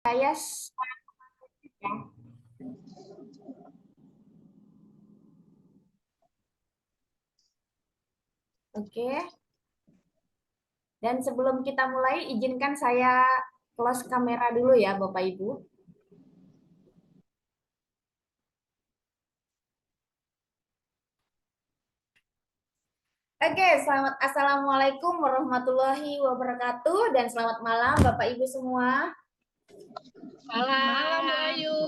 Saya ya. Oke. Dan sebelum kita mulai, izinkan saya close kamera dulu ya, Bapak Ibu. Oke, selamat Assalamualaikum warahmatullahi wabarakatuh dan selamat malam Bapak Ibu semua. Malam, Ayu.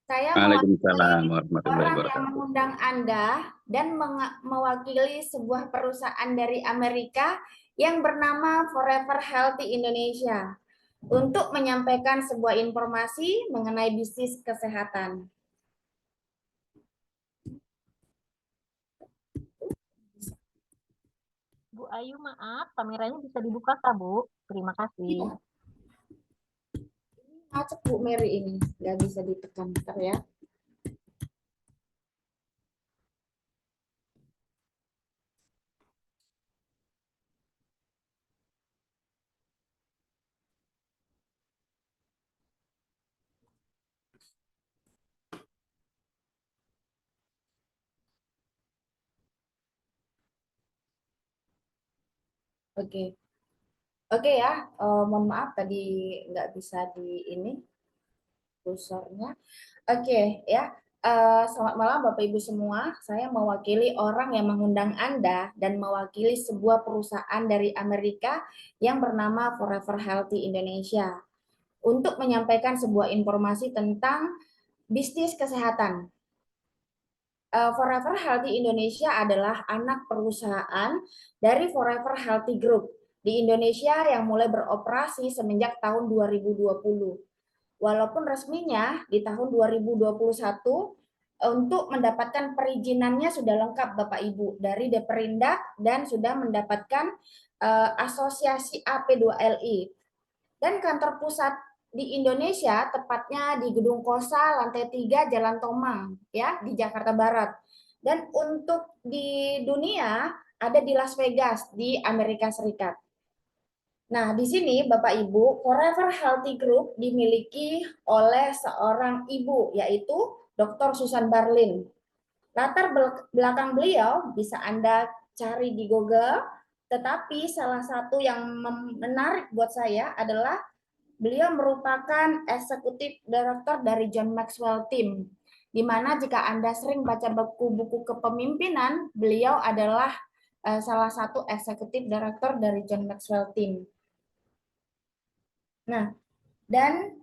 Saya Waalaikumsalam mewakili warahmatullahi orang yang wabarakatuh. mengundang Anda dan mewakili sebuah perusahaan dari Amerika yang bernama Forever Healthy Indonesia untuk menyampaikan sebuah informasi mengenai bisnis kesehatan. Bu Ayu, maaf, kameranya bisa dibuka kah, Bu? Terima kasih. Macet Bu Mary ini, nggak bisa ditekan, bentar ya. Oke, oke ya. Mohon maaf tadi nggak bisa di ini kursornya. Oke ya. Selamat malam Bapak Ibu semua. Saya mewakili orang yang mengundang Anda dan mewakili sebuah perusahaan dari Amerika yang bernama Forever Healthy Indonesia untuk menyampaikan sebuah informasi tentang bisnis kesehatan. Forever Healthy Indonesia adalah anak perusahaan dari Forever Healthy Group di Indonesia yang mulai beroperasi semenjak tahun 2020. Walaupun resminya di tahun 2021 untuk mendapatkan perizinannya sudah lengkap Bapak Ibu dari Deperindak dan sudah mendapatkan asosiasi AP2LI dan kantor pusat di Indonesia, tepatnya di Gedung Kosa, lantai 3, Jalan Tomang, ya, di Jakarta Barat. Dan untuk di dunia, ada di Las Vegas, di Amerika Serikat. Nah, di sini Bapak Ibu, Forever Healthy Group dimiliki oleh seorang ibu, yaitu Dr. Susan Barlin. Latar belakang beliau bisa Anda cari di Google, tetapi salah satu yang menarik buat saya adalah beliau merupakan eksekutif direktur dari John Maxwell Team, di mana jika Anda sering baca buku-buku kepemimpinan, beliau adalah salah satu eksekutif direktur dari John Maxwell Team. Nah, dan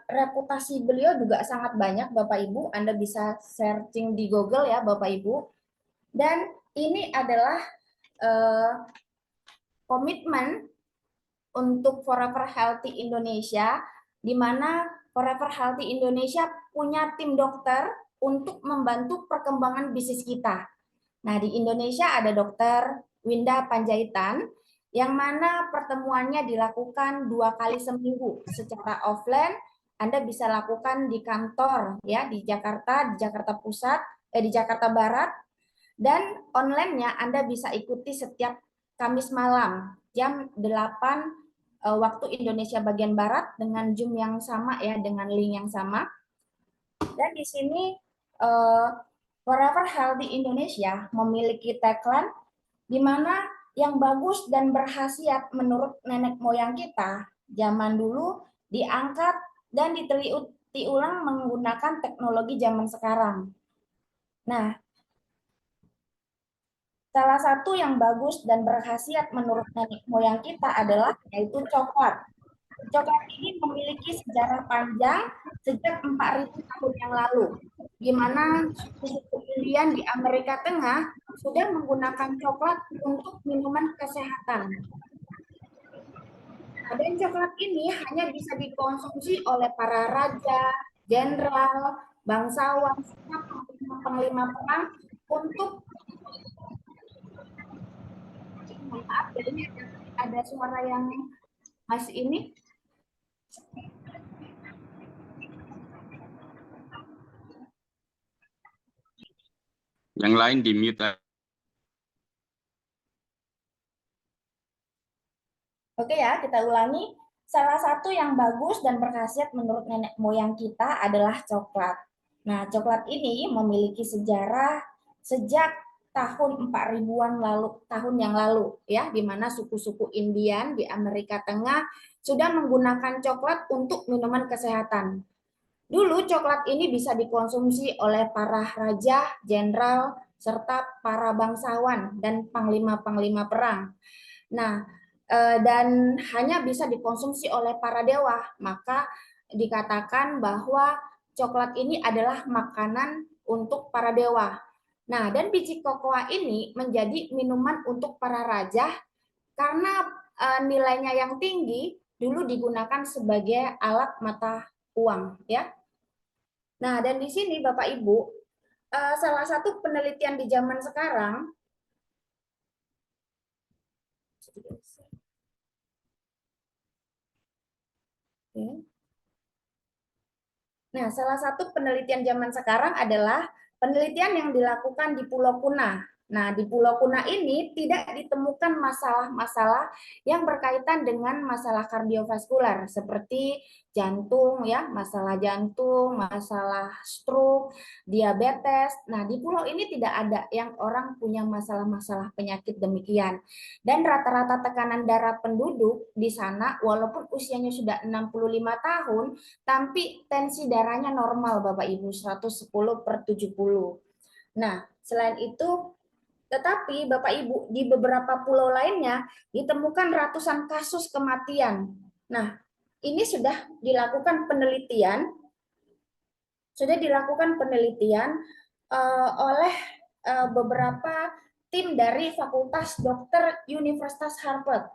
reputasi beliau juga sangat banyak, Bapak Ibu. Anda bisa searching di Google ya, Bapak Ibu. Dan ini adalah komitmen untuk Forever Healthy Indonesia, di mana Forever Healthy Indonesia punya tim dokter untuk membantu perkembangan bisnis kita. Nah, di Indonesia ada dokter Winda Panjaitan, yang mana pertemuannya dilakukan 2 kali seminggu secara offline. Anda bisa lakukan di kantor ya di Jakarta Pusat, di Jakarta Barat, dan online-nya Anda bisa ikuti setiap Kamis malam jam 8 waktu Indonesia bagian Barat dengan Zoom yang sama ya, dengan link yang sama. Dan di sini Forever Healthy Indonesia memiliki tagline di mana yang bagus dan berkhasiat menurut nenek moyang kita zaman dulu diangkat dan diteliti ulang menggunakan teknologi zaman sekarang. Nah, salah satu yang bagus dan berkhasiat menurut nenek moyang kita adalah yaitu coklat. Coklat ini memiliki sejarah panjang sejak 4.000 tahun yang lalu, di mana suku-suku Indian di Amerika Tengah sudah menggunakan coklat untuk minuman kesehatan. Dan coklat ini hanya bisa dikonsumsi oleh para raja, jenderal, bangsawan, panglima perang untuk maaf, ini ada suara yang masih ini. Yang lain di mute. Oke ya, kita ulangi. salah satu yang bagus dan berkhasiat menurut nenek moyang kita adalah coklat. Nah, coklat ini memiliki sejarah sejak tahun 4000-an tahun yang lalu ya, di mana suku-suku Indian di Amerika Tengah sudah menggunakan coklat untuk minuman kesehatan. Dulu coklat ini bisa dikonsumsi oleh para raja, jenderal, serta para bangsawan dan panglima-panglima perang. Nah, dan hanya bisa dikonsumsi oleh para dewa. Maka dikatakan bahwa coklat ini adalah makanan untuk para dewa. Nah, dan biji kokoa ini menjadi minuman untuk para raja karena nilainya yang tinggi, dulu digunakan sebagai alat mata uang, ya. Nah, dan di sini Bapak Ibu, salah satu penelitian di zaman sekarang, nah, salah satu penelitian zaman sekarang adalah penelitian yang dilakukan di Pulau Kuna. Nah, di Pulau Kuna ini tidak ditemukan masalah-masalah yang berkaitan dengan masalah kardiovaskular seperti jantung ya, masalah jantung, masalah stroke, diabetes. Nah, di pulau ini tidak ada yang orang punya masalah-masalah penyakit demikian. Dan rata-rata tekanan darah penduduk di sana walaupun usianya sudah 65 tahun, tapi tensi darahnya normal Bapak Ibu 110/70. Nah, selain itu tetapi Bapak Ibu di beberapa pulau lainnya ditemukan ratusan kasus kematian. Nah, ini sudah dilakukan penelitian oleh beberapa tim dari Fakultas Dokter Universitas Harvard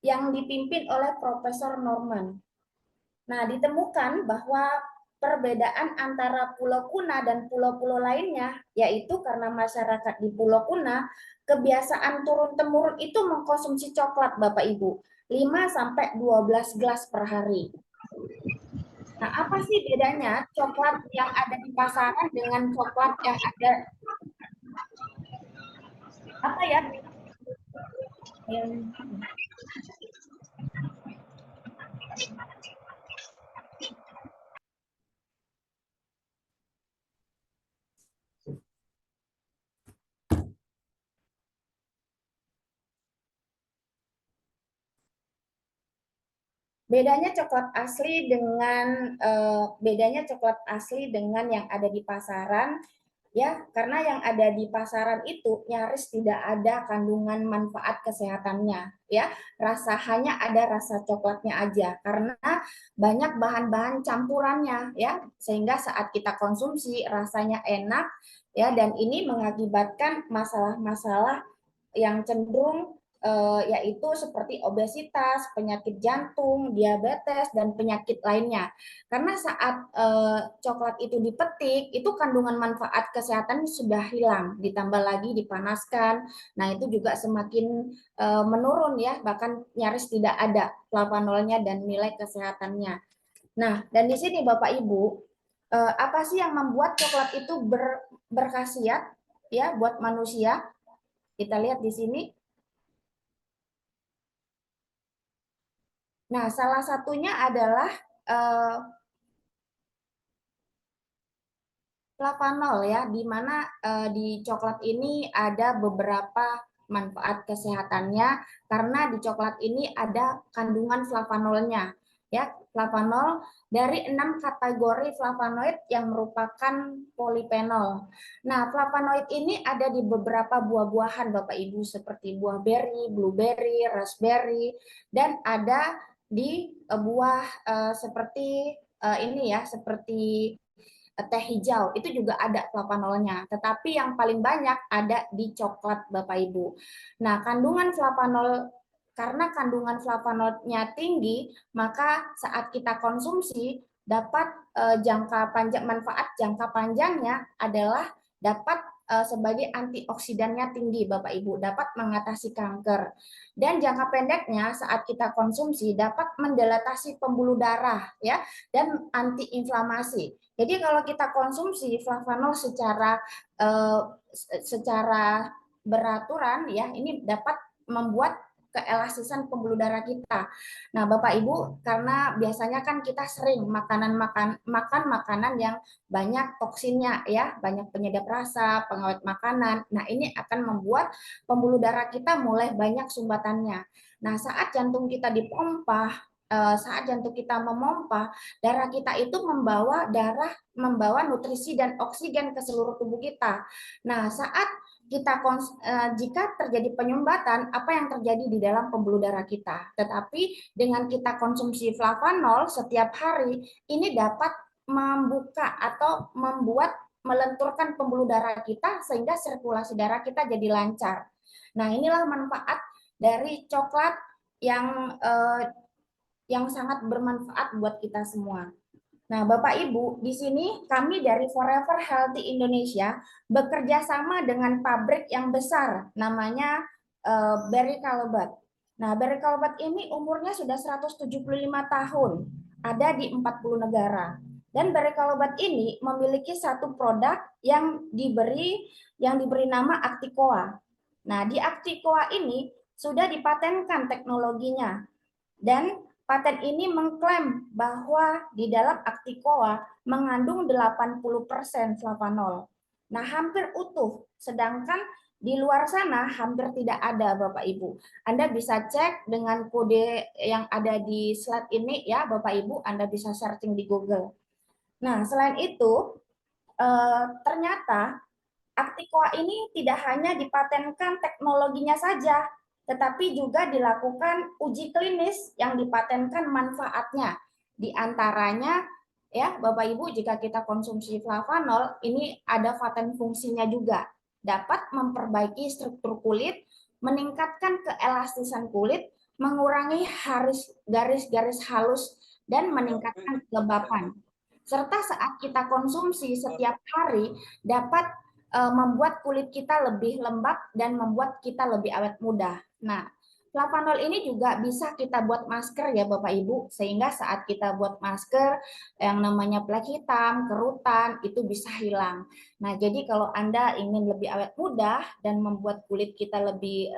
yang dipimpin oleh Profesor Norman. Nah, ditemukan bahwa perbedaan antara Pulau Kuna dan pulau-pulau lainnya, yaitu karena masyarakat di Pulau Kuna kebiasaan turun-temurun itu mengkonsumsi coklat Bapak Ibu, 5-12 gelas per hari. Nah, apa sih bedanya coklat yang ada di pasaran dengan coklat yang ada apa ya? Bedanya coklat asli dengan yang ada di pasaran ya, karena yang ada di pasaran itu nyaris tidak ada kandungan manfaat kesehatannya ya. Hanya ada rasa coklatnya aja karena banyak bahan-bahan campurannya ya, sehingga saat kita konsumsi rasanya enak ya, dan ini mengakibatkan masalah-masalah yang cenderung yaitu seperti obesitas, penyakit jantung, diabetes, dan penyakit lainnya. Karena saat coklat itu dipetik, itu kandungan manfaat kesehatan sudah hilang, ditambah lagi dipanaskan. Nah, itu juga semakin menurun ya, bahkan nyaris tidak ada flavanolnya dan nilai kesehatannya. Nah, dan di sini Bapak Ibu, apa sih yang membuat coklat itu berkhasiat ya buat manusia? Kita lihat di sini. Nah, salah satunya adalah flavanol ya, di mana di coklat ini ada beberapa manfaat kesehatannya karena di coklat ini ada kandungan flavanolnya. Ya, flavanol dari 6 kategori flavonoid yang merupakan polifenol. Nah, flavonoid ini ada di beberapa buah-buahan Bapak Ibu seperti buah beri, blueberry, raspberry, dan ada di buah seperti ini ya, seperti teh hijau, itu juga ada flavanolnya. Tetapi yang paling banyak ada di coklat Bapak Ibu. Nah, karena kandungan flavanolnya tinggi, maka saat kita konsumsi dapat manfaat jangka panjangnya adalah dapat sebagai antioksidannya tinggi Bapak Ibu, dapat mengatasi kanker. Dan jangka pendeknya saat kita konsumsi dapat mendilatasi pembuluh darah ya, dan antiinflamasi. Jadi kalau kita konsumsi flavanol secara beraturan ya, ini dapat membuat keelastisan pembuluh darah kita. Nah, Bapak Ibu, karena biasanya kan kita sering makan makanan yang banyak toksinnya ya, banyak penyedap rasa, pengawet makanan. Nah, ini akan membuat pembuluh darah kita mulai banyak sumbatannya. Nah, saat jantung kita dipompa, saat jantung kita memompa, darah kita itu membawa nutrisi dan oksigen ke seluruh tubuh kita. Nah, saat jika terjadi penyumbatan, apa yang terjadi di dalam pembuluh darah kita? Tetapi dengan kita konsumsi flavanol setiap hari, ini dapat membuka atau melenturkan pembuluh darah kita sehingga sirkulasi darah kita jadi lancar. Nah, inilah manfaat dari coklat yang sangat bermanfaat buat kita semua. Nah, Bapak Ibu, di sini kami dari Forever Healthy Indonesia bekerja sama dengan pabrik yang besar, namanya Barry Callebaut. Nah, Barry Callebaut ini umurnya sudah 175 tahun, ada di 40 negara. Dan Barry Callebaut ini memiliki satu produk yang diberi nama Acticoa. Nah, di Acticoa ini sudah dipatenkan teknologinya. Dan paten ini mengklaim bahwa di dalam Acticoa mengandung 80% flavanol. Nah, hampir utuh. Sedangkan di luar sana hampir tidak ada, Bapak Ibu. Anda bisa cek dengan kode yang ada di slide ini ya, Bapak Ibu. Anda bisa searching di Google. Nah, selain itu, ternyata Acticoa ini tidak hanya dipatenkan teknologinya saja, tetapi juga dilakukan uji klinis yang dipatenkan manfaatnya. Di antaranya, ya Bapak Ibu, jika kita konsumsi flavanol, ini ada paten fungsinya juga. Dapat memperbaiki struktur kulit, meningkatkan keelastisan kulit, mengurangi garis-garis halus, dan meningkatkan kelembapan. Serta saat kita konsumsi setiap hari, dapat membuat kulit kita lebih lembab dan membuat kita lebih awet muda. Nah, flavanol ini juga bisa kita buat masker ya Bapak Ibu, sehingga saat kita buat masker yang namanya plek hitam, kerutan, itu bisa hilang. Nah, jadi kalau Anda ingin lebih awet muda dan membuat kulit kita lebih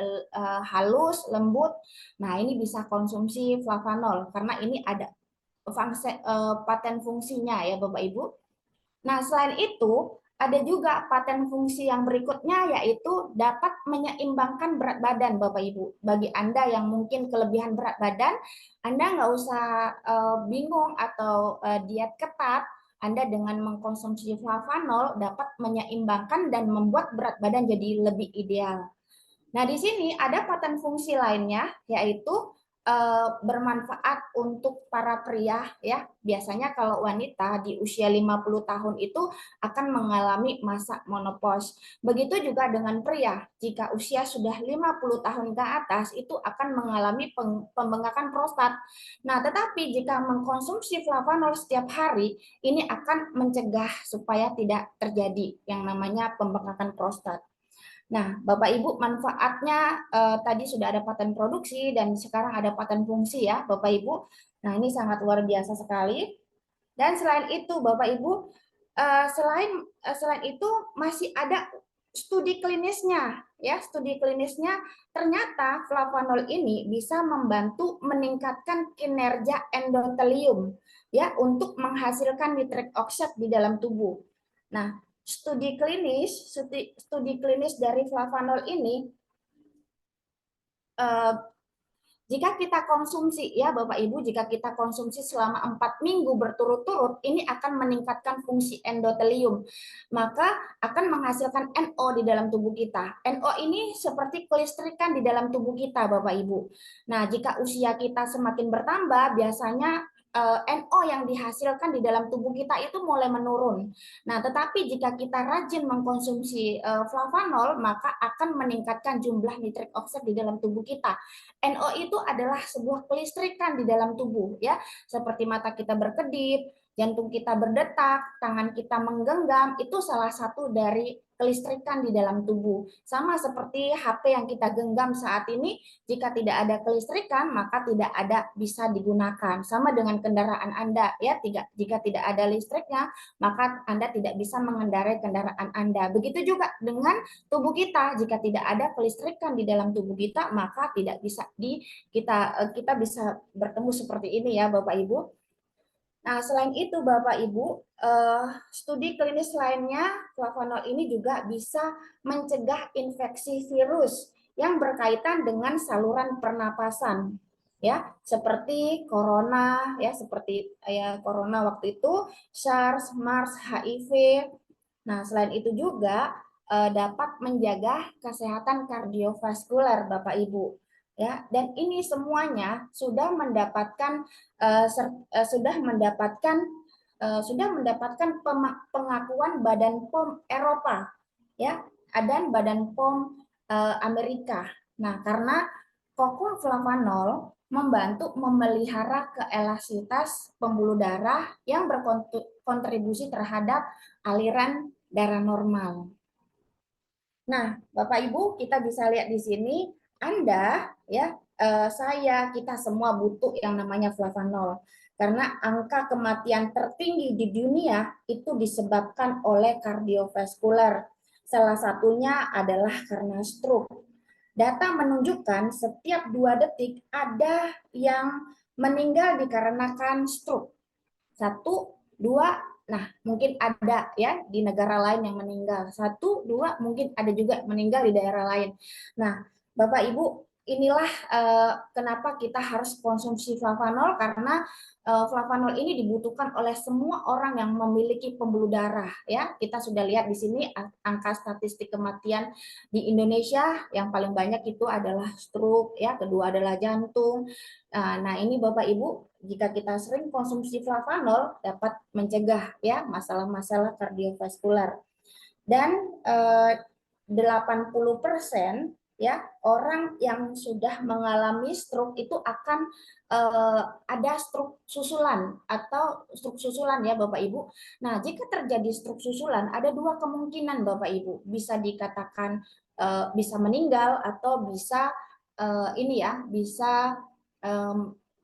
halus, lembut, nah ini bisa konsumsi flavanol, karena ini ada paten fungsinya ya Bapak Ibu. Nah, selain itu, ada juga paten fungsi yang berikutnya, yaitu dapat menyeimbangkan berat badan, Bapak Ibu. Bagi Anda yang mungkin kelebihan berat badan, Anda nggak usah bingung atau diet ketat. Anda dengan mengkonsumsi flavanol dapat menyeimbangkan dan membuat berat badan jadi lebih ideal. Nah, di sini ada paten fungsi lainnya, yaitu bermanfaat untuk para pria ya. Biasanya kalau wanita di usia 50 tahun itu akan mengalami masa menopause. Begitu juga dengan pria, jika usia sudah 50 tahun ke atas itu akan mengalami pembengkakan prostat. Nah, tetapi jika mengkonsumsi flavanol setiap hari, ini akan mencegah supaya tidak terjadi yang namanya pembengkakan prostat. Nah, Bapak Ibu, manfaatnya tadi sudah ada paten produksi dan sekarang ada paten fungsi ya, Bapak Ibu. Nah, ini sangat luar biasa sekali. Dan selain itu, Bapak Ibu, selain itu masih ada studi klinisnya ya. Studi klinisnya ternyata flavanol ini bisa membantu meningkatkan kinerja endotelium ya untuk menghasilkan nitrik oxide di dalam tubuh. Nah, studi klinis dari flavanol ini jika kita konsumsi ya Bapak Ibu, jika kita konsumsi selama 4 minggu berturut-turut, ini akan meningkatkan fungsi endotelium, maka akan menghasilkan NO di dalam tubuh kita. NO ini seperti kelistrikan di dalam tubuh kita Bapak Ibu. Nah, jika usia kita semakin bertambah, biasanya NO yang dihasilkan di dalam tubuh kita itu mulai menurun. Nah, tetapi jika kita rajin mengkonsumsi flavanol, maka akan meningkatkan jumlah nitrik oxide di dalam tubuh kita. NO itu adalah sebuah kelistrikan di dalam tubuh, ya, seperti mata kita berkedip, jantung kita berdetak, tangan kita menggenggam, itu salah satu dari kelistrikan di dalam tubuh. Sama seperti HP yang kita genggam saat ini, jika tidak ada kelistrikan maka tidak ada bisa digunakan. Sama dengan kendaraan Anda ya, jika tidak ada listriknya maka Anda tidak bisa mengendarai kendaraan Anda. Begitu juga dengan tubuh kita, jika tidak ada kelistrikan di dalam tubuh kita maka tidak bisa kita bisa bertemu seperti ini ya Bapak Ibu. Nah, selain itu Bapak Ibu, studi klinis lainnya flavanol ini juga bisa mencegah infeksi virus yang berkaitan dengan saluran pernapasan. Ya, seperti corona ya, seperti corona waktu itu, SARS, MERS, HIV. Nah, selain itu juga dapat menjaga kesehatan kardiovaskuler Bapak Ibu. Ya, dan ini semuanya sudah mendapatkan pengakuan Badan POM Eropa ya, dan Badan POM Amerika. Nah, karena flavanol membantu memelihara keelastisitas pembuluh darah yang berkontribusi terhadap aliran darah normal. Nah, Bapak Ibu, kita bisa lihat di sini, Anda ya, kita semua butuh yang namanya flavanol. Karena angka kematian tertinggi di dunia itu disebabkan oleh kardiovaskuler. Salah satunya adalah karena stroke. Data menunjukkan setiap 2 detik ada yang meninggal dikarenakan stroke. 1, 2, nah mungkin ada ya di negara lain yang meninggal. 1, 2, mungkin ada juga meninggal di daerah lain. Nah, Bapak Ibu, inilah kenapa kita harus konsumsi flavanol, karena flavanol ini dibutuhkan oleh semua orang yang memiliki pembuluh darah ya. Kita sudah lihat di sini angka statistik kematian di Indonesia yang paling banyak itu adalah stroke ya, kedua adalah jantung. Nah, ini Bapak Ibu, jika kita sering konsumsi flavanol dapat mencegah ya masalah-masalah kardiovaskuler. Dan 80% ya orang yang sudah mengalami stroke itu akan ada stroke susulan ya Bapak Ibu. Nah, jika terjadi stroke susulan ada 2 kemungkinan Bapak Ibu, bisa dikatakan bisa meninggal atau bisa bisa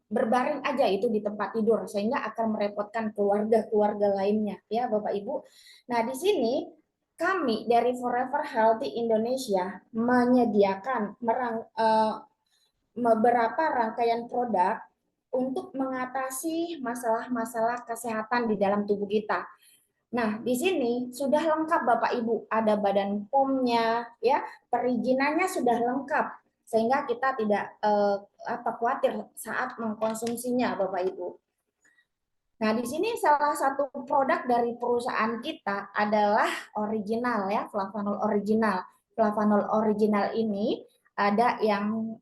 berbaring aja itu di tempat tidur, sehingga akan merepotkan keluarga lainnya ya Bapak Ibu. Nah, di sini kami dari Forever Healthy Indonesia menyediakan beberapa rangkaian produk untuk mengatasi masalah-masalah kesehatan di dalam tubuh kita. Nah, di sini sudah lengkap Bapak Ibu, ada badan POM-nya ya, perizinannya sudah lengkap sehingga kita tidak khawatir saat mengkonsumsinya Bapak Ibu. Nah, di sini salah satu produk dari perusahaan kita adalah original ya, flavanol original. Flavanol original ini ada yang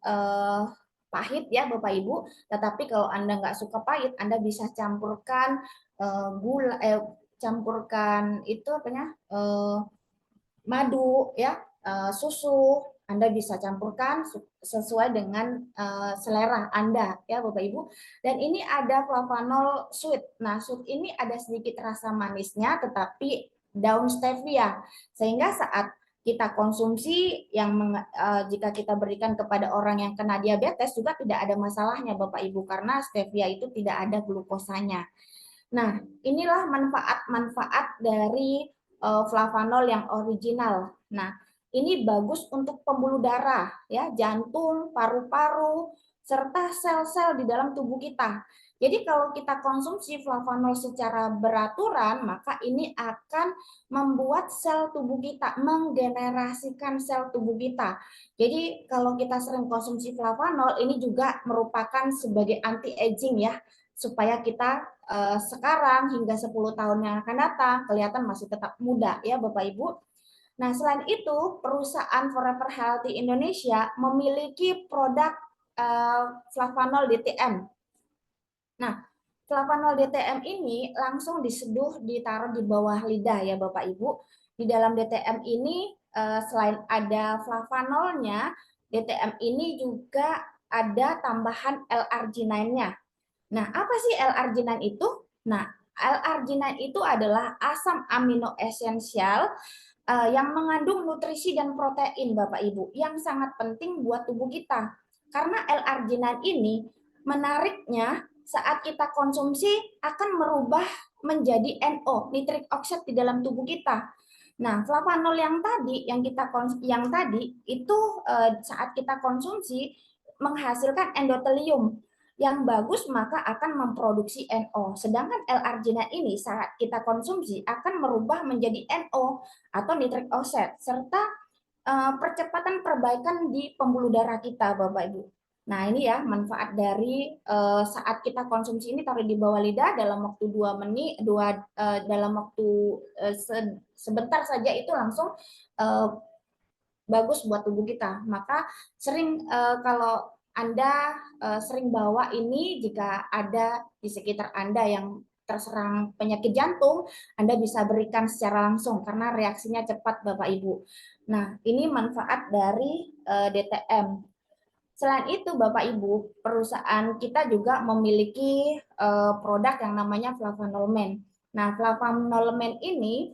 pahit ya Bapak Ibu, tetapi kalau Anda nggak suka pahit, Anda bisa campurkan campurkan itu madu ya, susu, Anda bisa campurkan sesuai dengan selera Anda ya Bapak Ibu. Dan ini ada flavanol sweet. Nah, sweet ini ada sedikit rasa manisnya tetapi daun stevia. Sehingga saat kita konsumsi jika kita berikan kepada orang yang kena diabetes juga tidak ada masalahnya Bapak Ibu, karena stevia itu tidak ada glukosanya. Nah, inilah manfaat-manfaat dari flavanol yang original. Nah, ini bagus untuk pembuluh darah, ya, jantung, paru-paru, serta sel-sel di dalam tubuh kita. Jadi kalau kita konsumsi flavanol secara beraturan, maka ini akan membuat sel tubuh kita, menggenerasikan sel tubuh kita. Jadi kalau kita sering konsumsi flavanol, ini juga merupakan sebagai anti-aging ya, supaya kita sekarang hingga 10 tahun yang akan datang kelihatan masih tetap muda ya Bapak Ibu. Nah, selain itu, perusahaan Forever Healthy Indonesia memiliki produk flavanol DTM. Nah, flavanol DTM ini langsung diseduh, ditaruh di bawah lidah ya Bapak Ibu. Di dalam DTM ini selain ada flavanolnya, DTM ini juga ada tambahan L-arginine-nya. Nah, apa sih L-arginine itu? Nah, L-arginine itu adalah asam amino esensial yang mengandung nutrisi dan protein, Bapak Ibu, yang sangat penting buat tubuh kita. Karena L-arginan ini menariknya saat kita konsumsi akan merubah menjadi NO, nitric oxide di dalam tubuh kita. Nah, flavanol yang tadi itu saat kita konsumsi menghasilkan endotelium yang bagus, maka akan memproduksi NO. Sedangkan L-arginat ini saat kita konsumsi akan merubah menjadi NO atau nitric oxide serta percepatan perbaikan di pembuluh darah kita, Bapak Ibu. Nah, ini ya manfaat dari saat kita konsumsi ini, taruh di bawah lidah dalam waktu 2 menit, dalam waktu sebentar saja itu langsung bagus buat tubuh kita. Maka sering kalau Anda sering bawa ini, jika ada di sekitar Anda yang terserang penyakit jantung, Anda bisa berikan secara langsung karena reaksinya cepat, Bapak Ibu. Nah, ini manfaat dari DTM. Selain itu, Bapak Ibu, perusahaan kita juga memiliki produk yang namanya Flavanolmen. Nah, Flavanolmen ini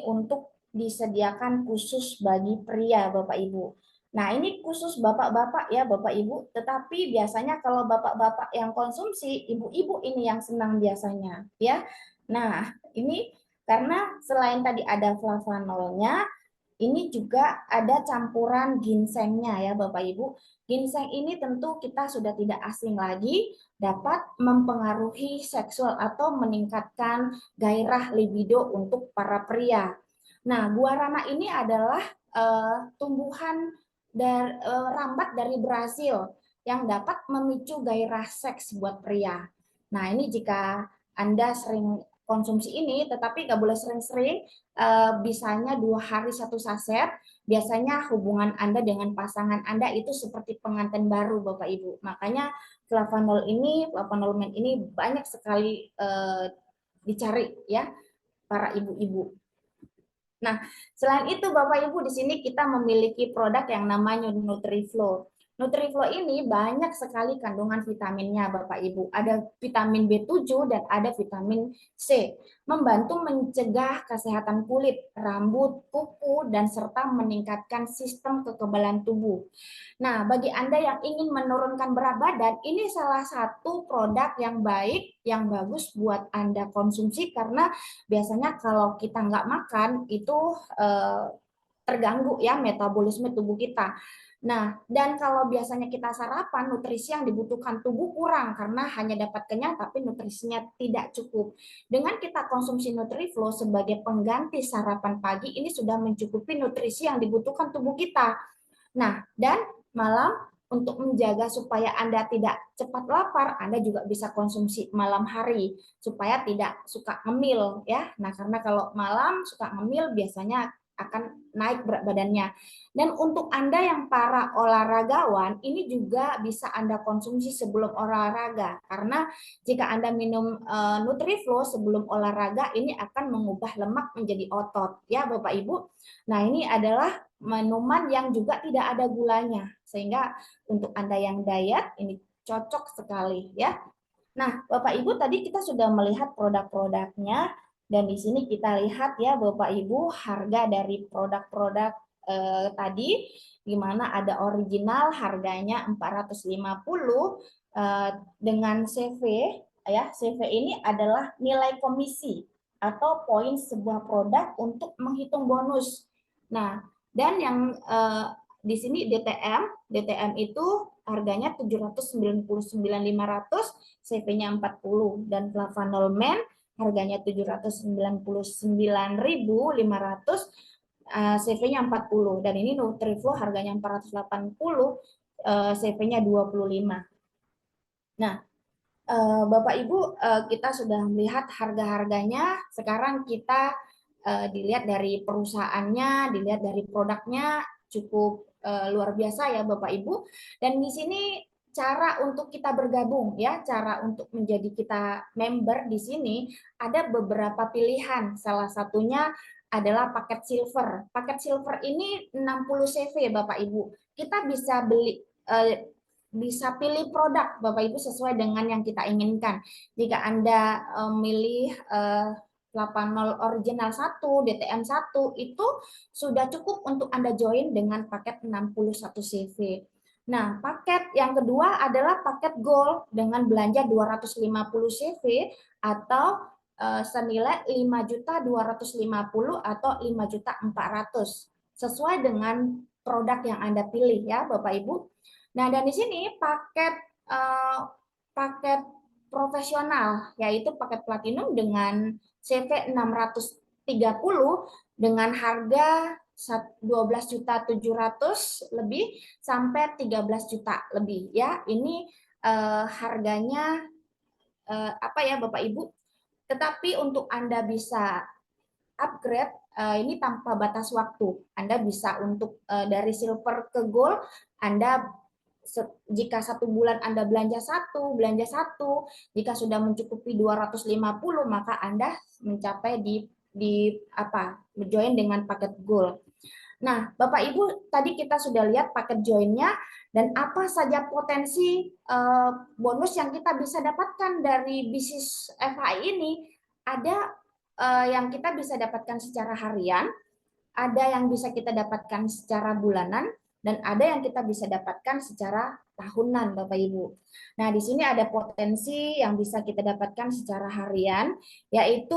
untuk disediakan khusus bagi pria, Bapak Ibu. Nah, ini khusus bapak-bapak ya, Bapak Ibu. Tetapi biasanya kalau bapak-bapak yang konsumsi, ibu-ibu ini yang senang biasanya, ya. Nah, ini karena selain tadi ada flavanolnya, ini juga ada campuran ginsengnya ya Bapak Ibu. Ginseng ini tentu kita sudah tidak asing lagi, dapat mempengaruhi seksual atau meningkatkan gairah libido untuk para pria. Nah, guarana ini adalah tumbuhan rambat dari Brasil yang dapat memicu gairah seks buat pria. Nah, ini jika Anda sering konsumsi ini, tetapi nggak boleh sering-sering, bisanya 2 hari 1 saset. Biasanya hubungan Anda dengan pasangan Anda itu seperti pengantin baru, Bapak Ibu. Makanya flavanolmen ini banyak sekali dicari ya para ibu-ibu. Nah, selain itu Bapak Ibu, di sini kita memiliki produk yang namanya NutriFlow. NutriFlow ini banyak sekali kandungan vitaminnya Bapak Ibu. Ada vitamin B7 dan ada vitamin C. Membantu mencegah kesehatan kulit, rambut, kuku, dan serta meningkatkan sistem kekebalan tubuh. Nah, bagi Anda yang ingin menurunkan berat badan, ini salah satu produk yang baik, yang bagus buat Anda konsumsi karena biasanya kalau kita nggak makan itu terganggu ya metabolisme tubuh kita. Nah, dan kalau biasanya kita sarapan, nutrisi yang dibutuhkan tubuh kurang karena hanya dapat kenyang tapi nutrisinya tidak cukup. Dengan kita konsumsi NutriFlow sebagai pengganti sarapan pagi, ini sudah mencukupi nutrisi yang dibutuhkan tubuh kita. Nah, dan malam untuk menjaga supaya Anda tidak cepat lapar, Anda juga bisa konsumsi malam hari supaya tidak suka ngemil ya. Nah, karena kalau malam suka ngemil biasanya akan naik berat badannya. Dan untuk Anda yang para olahragawan, ini juga bisa Anda konsumsi sebelum olahraga. Karena jika Anda minum NutriFlow sebelum olahraga, ini akan mengubah lemak menjadi otot. Ya Bapak Ibu. Nah, ini adalah minuman yang juga tidak ada gulanya. Sehingga untuk Anda yang diet, ini cocok sekali ya. Nah, Bapak Ibu tadi kita sudah melihat produk-produknya. Dan di sini kita lihat ya Bapak Ibu harga dari produk-produk tadi, di mana ada original harganya 450 dengan CV ya. CV ini adalah nilai komisi atau poin sebuah produk untuk menghitung bonus. Nah, dan yang di sini DTM itu harganya 799.500, CV-nya 40 dan Flavanolmen harganya 799.500, CV-nya 40 dan ini NutriFlow harganya 480, CV-nya 25. Nah, Bapak Ibu, kita sudah melihat harga-harganya. Sekarang kita dilihat dari perusahaannya, dilihat dari produknya cukup luar biasa ya Bapak Ibu. Dan di sini cara untuk kita bergabung ya, cara untuk menjadi kita member di sini ada beberapa pilihan. Salah satunya adalah paket silver. Paket silver ini 60 CV Bapak Ibu. Kita bisa beli bisa pilih produk Bapak Ibu sesuai dengan yang kita inginkan. Jika Anda milih 80 original 1, DTM 1 itu sudah cukup untuk Anda join dengan paket 61 CV. Nah, paket yang kedua adalah paket Gold dengan belanja 250 CV atau senilai 5.250 atau 5.400 sesuai dengan produk yang Anda pilih ya Bapak Ibu. Nah, dan di sini paket profesional yaitu paket platinum dengan CV 630 dengan harga 12.700.000 lebih sampai 13 juta lebih ya. Ini harganya apa ya Bapak Ibu? Tetapi untuk Anda bisa upgrade ini tanpa batas waktu. Anda bisa untuk dari silver ke gold, Anda jika 1 bulan Anda belanja satu, jika sudah mencukupi 250 maka Anda mencapai di apa? Join dengan paket gold. Nah, Bapak Ibu, tadi kita sudah lihat paket joinnya dan apa saja potensi bonus yang kita bisa dapatkan dari bisnis FHI ini. Ada yang kita bisa dapatkan secara harian, ada yang bisa kita dapatkan secara bulanan, dan ada yang kita bisa dapatkan secara tahunan, Bapak Ibu. Nah, di sini ada potensi yang bisa kita dapatkan secara harian, yaitu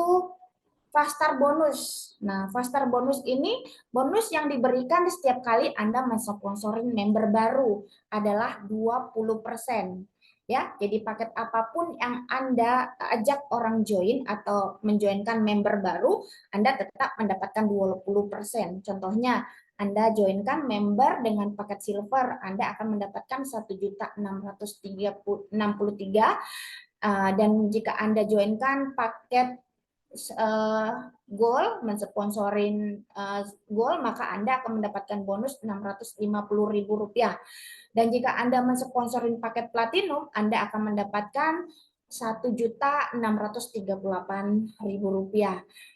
Fastar bonus. Nah, Fastar bonus ini bonus yang diberikan setiap kali Anda mensponsorin member baru adalah 20%. Ya, jadi paket apapun yang Anda ajak orang join atau menjoinkan member baru, Anda tetap mendapatkan 20%. Contohnya, Anda joinkan member dengan paket silver, Anda akan mendapatkan 1.663, dan jika Anda joinkan paket Gold, mensponsorin Gold, maka Anda akan mendapatkan bonus Rp650.000. Dan jika Anda mensponsorin paket Platinum, Anda akan mendapatkan Rp1.638.000.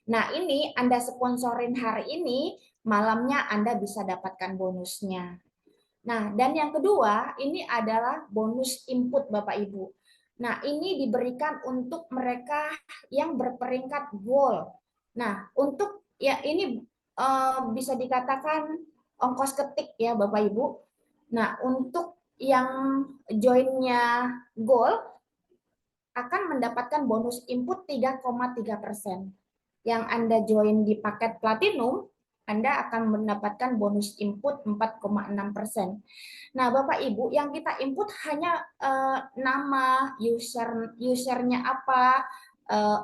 Nah, ini Anda sponsorin hari ini, malamnya Anda bisa dapatkan bonusnya. Nah, dan yang kedua, ini adalah bonus input Bapak Ibu. Nah, ini diberikan untuk mereka yang berperingkat gold. Nah, untuk ya ini bisa dikatakan ongkos ketik ya Bapak Ibu. Nah, untuk yang joinnya gold akan mendapatkan bonus input 3,3%. Yang Anda join di paket platinum, Anda akan mendapatkan bonus input 4,6%. Nah, Bapak Ibu, yang kita input hanya nama, usernya apa,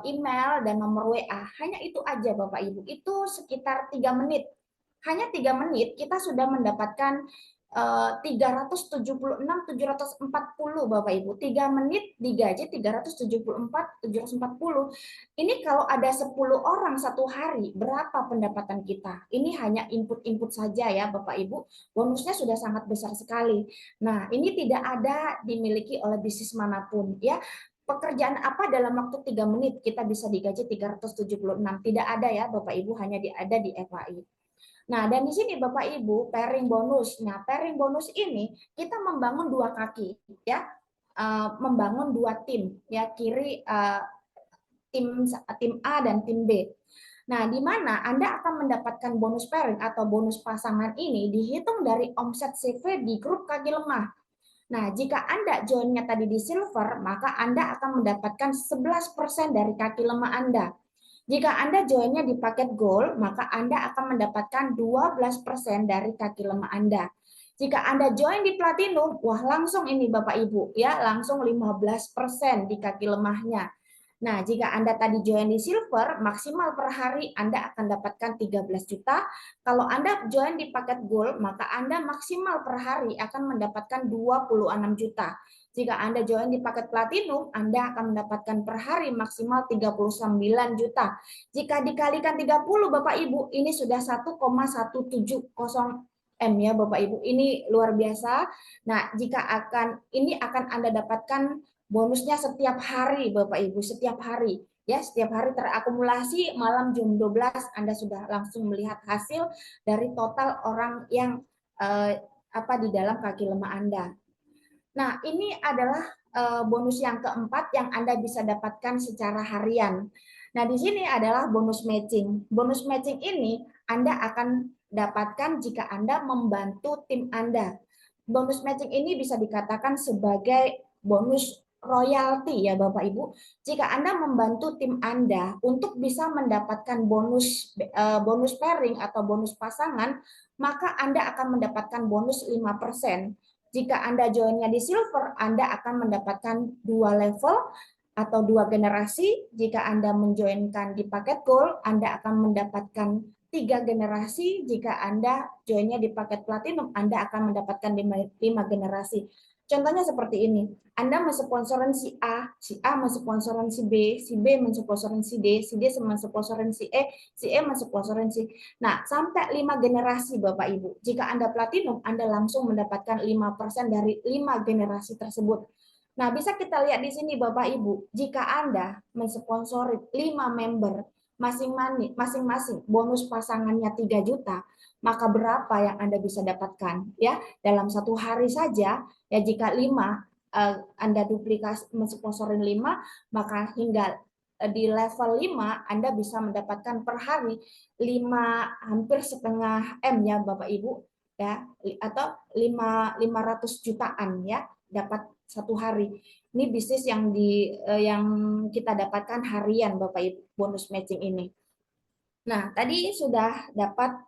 email, dan nomor WA. Hanya itu aja Bapak Ibu. Itu sekitar 3 menit. Hanya 3 menit kita sudah mendapatkan 376.740 Bapak Ibu. 3 menit digaji 374.740. Ini kalau ada 10 orang satu hari, berapa pendapatan kita? Ini hanya input-input saja ya Bapak Ibu. Bonusnya sudah sangat besar sekali. Nah, ini tidak ada dimiliki oleh bisnis manapun ya. Pekerjaan apa dalam waktu 3 menit kita bisa digaji 376? Tidak ada ya Bapak Ibu, hanya ada di FHI. Nah, dan di sini Bapak Ibu, pairing bonus. Nah, pairing bonus ini kita membangun 2 kaki ya. Membangun 2 tim ya, kiri tim A dan tim B. Nah, di mana Anda akan mendapatkan bonus pairing atau bonus pasangan ini dihitung dari omset CV di grup kaki lemah. Nah, jika Anda joinnya tadi di silver, maka Anda akan mendapatkan 11% dari kaki lemah Anda. Jika Anda joinnya di paket gold, maka Anda akan mendapatkan 12% dari kaki lemah Anda. Jika Anda join di platinum, wah langsung ini Bapak Ibu, ya langsung 15% di kaki lemahnya. Nah, jika Anda tadi join di silver, maksimal per hari Anda akan dapatkan 13 juta. Kalau Anda join di paket gold, maka Anda maksimal per hari akan mendapatkan 26 juta. Jika Anda join di paket platinum, Anda akan mendapatkan per hari maksimal 39 juta. Jika dikalikan 30 Bapak Ibu, ini sudah 1,170 M ya Bapak Ibu. Ini luar biasa. Nah, ini akan Anda dapatkan bonusnya setiap hari Bapak Ibu, setiap hari. Ya, setiap hari terakumulasi, malam jam 12 Anda sudah langsung melihat hasil dari total orang yang di dalam kaki lemah Anda. Nah, ini adalah bonus yang keempat yang Anda bisa dapatkan secara harian. Nah, di sini adalah bonus matching. Bonus matching ini Anda akan dapatkan jika Anda membantu tim Anda. Bonus matching ini bisa dikatakan sebagai bonus royalti ya Bapak Ibu. Jika Anda membantu tim Anda untuk bisa mendapatkan bonus pairing atau bonus pasangan, maka Anda akan mendapatkan bonus 5%. Jika Anda joinnya di silver, Anda akan mendapatkan 2 level atau 2 generasi. Jika Anda menjoinkan di paket gold, Anda akan mendapatkan 3 generasi. Jika Anda joinnya di paket platinum, Anda akan mendapatkan 5 generasi. Contohnya seperti ini. Anda mensponsorin si A mensponsorin si B mensponsorin si D mensponsorin si E mensponsorin si. Nah, sampai 5 generasi Bapak Ibu. Jika Anda platinum, Anda langsung mendapatkan 5% dari 5 generasi tersebut. Nah, bisa kita lihat di sini Bapak Ibu, jika Anda mensponsori 5 member masing-masing bonus pasangannya 3 juta, maka berapa yang Anda bisa dapatkan ya dalam satu hari saja ya. Jika 5 Anda duplikasi mensponsorin 5, maka hingga di level 5 Anda bisa mendapatkan per hari 5 hampir setengah M ya Bapak Ibu ya, atau 500 jutaan ya dapat satu hari. Ini bisnis yang kita dapatkan harian Bapak Ibu, bonus matching ini. Nah, tadi sudah dapat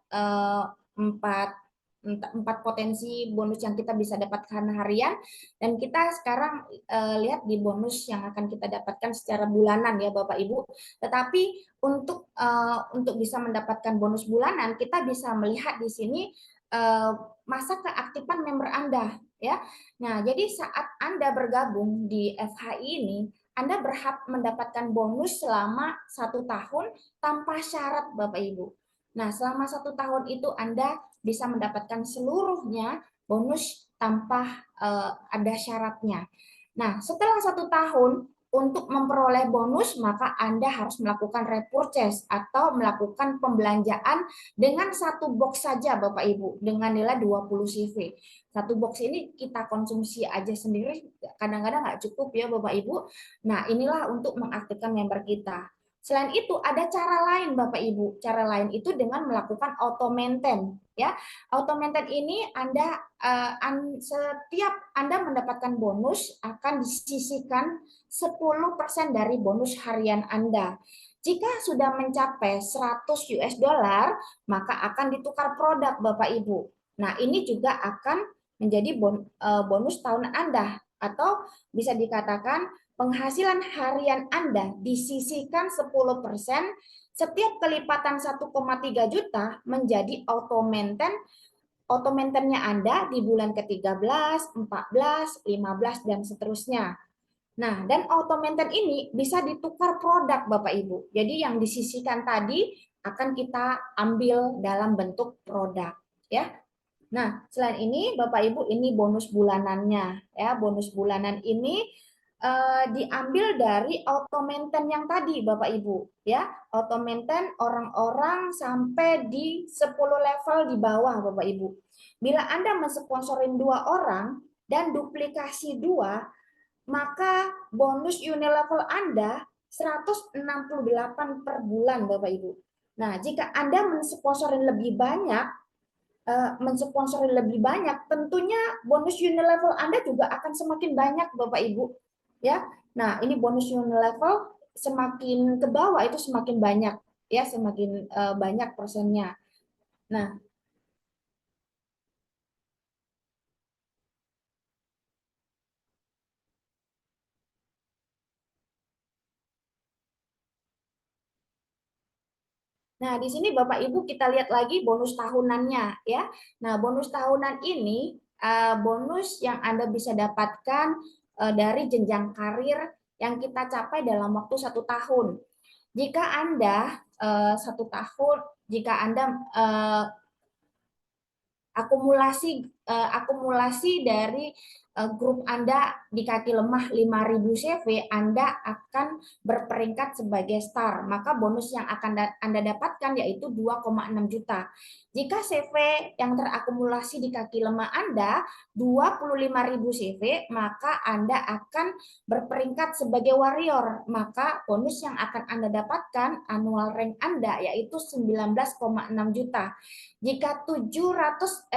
empat potensi bonus yang kita bisa dapatkan harian, dan kita sekarang lihat di bonus yang akan kita dapatkan secara bulanan ya Bapak Ibu. Tetapi untuk bisa mendapatkan bonus bulanan, kita bisa melihat di sini masa keaktifan member Anda ya. Nah, jadi saat Anda bergabung di FHI ini, Anda berhak mendapatkan bonus selama 1 tahun tanpa syarat Bapak Ibu. Nah, selama 1 tahun itu Anda bisa mendapatkan seluruhnya bonus tanpa ada syaratnya. Nah, setelah 1 tahun untuk memperoleh bonus, maka Anda harus melakukan repurchase atau melakukan pembelanjaan dengan 1 box saja Bapak Ibu dengan nilai 20 CV. 1 box ini kita konsumsi aja sendiri kadang-kadang nggak cukup ya Bapak Ibu. Nah, inilah untuk mengaktifkan member kita. Selain itu ada cara lain Bapak Ibu. Cara lain itu dengan melakukan auto maintain ya. Auto maintain ini setiap Anda mendapatkan bonus akan disisihkan 10% dari bonus harian Anda. Jika sudah mencapai 100 US dollar, maka akan ditukar produk Bapak Ibu. Nah, ini juga akan menjadi bonus tahunan Anda, atau bisa dikatakan penghasilan harian Anda disisihkan 10%, setiap kelipatan 1,3 juta menjadi auto maintain-nya Anda di bulan ke-13, 14, 15, dan seterusnya. Nah, dan auto maintain ini bisa ditukar produk Bapak Ibu. Jadi yang disisihkan tadi akan kita ambil dalam bentuk produk ya. Nah, selain ini Bapak Ibu, ini bonus bulanannya ya. Bonus bulanan ini diambil dari auto maintain yang tadi Bapak Ibu ya. Auto maintain orang-orang sampai di 10 level di bawah Bapak Ibu. Bila Anda mensponsorin 2 orang dan duplikasi 2, maka bonus unilevel Anda 168 per bulan Bapak Ibu. Nah, jika Anda mensponsorin lebih banyak, tentunya bonus unilevel Anda juga akan semakin banyak Bapak Ibu ya. Nah, ini bonus unilevel semakin ke bawah itu semakin banyak ya, semakin banyak persennya. Nah, Nah, di sini Bapak Ibu kita lihat lagi bonus tahunannya ya. Nah, bonus tahunan ini bonus yang Anda bisa dapatkan dari jenjang karir yang kita capai dalam waktu 1 tahun. Jika Anda 1 tahun, jika Anda akumulasi akumulasi dari grup Anda di kaki lemah 5.000 CV, Anda akan berperingkat sebagai star. Maka bonus yang akan Anda dapatkan yaitu 2,6 juta. Jika CV yang terakumulasi di kaki lemah Anda 25.000 CV, maka Anda akan berperingkat sebagai warrior. Maka bonus yang akan Anda dapatkan annual rank Anda yaitu 19,6 juta. Jika 75.000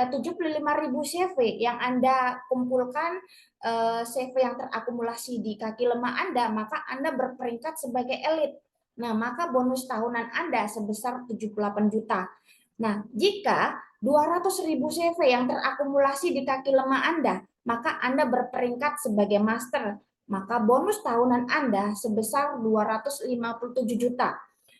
CV yang Anda kumpulkan CV yang terakumulasi di kaki lemah Anda, maka Anda berperingkat sebagai elit. Nah, maka bonus tahunan Anda sebesar 78 juta. Nah, jika 200.000 CV yang terakumulasi di kaki lemah Anda, maka Anda berperingkat sebagai master. Maka bonus tahunan Anda sebesar 257 juta.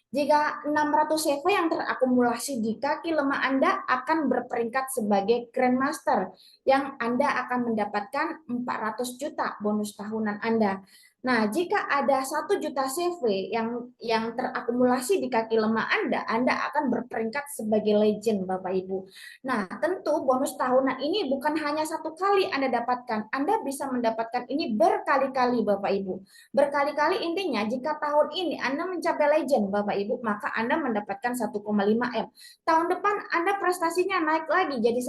Jika 600 CV yang terakumulasi di kaki lemah Anda akan berperingkat sebagai Grandmaster yang Anda akan mendapatkan 400 juta bonus tahunan Anda. Nah, jika ada 1 juta CV yang terakumulasi di kaki lemah Anda akan berperingkat sebagai legend, Bapak Ibu. Nah, tentu bonus tahunan ini bukan hanya 1 kali Anda dapatkan. Anda bisa mendapatkan ini berkali-kali, Bapak Ibu. Berkali-kali intinya jika tahun ini Anda mencapai legend, Bapak Ibu, maka Anda mendapatkan 1,5 M. Tahun depan Anda prestasinya naik lagi jadi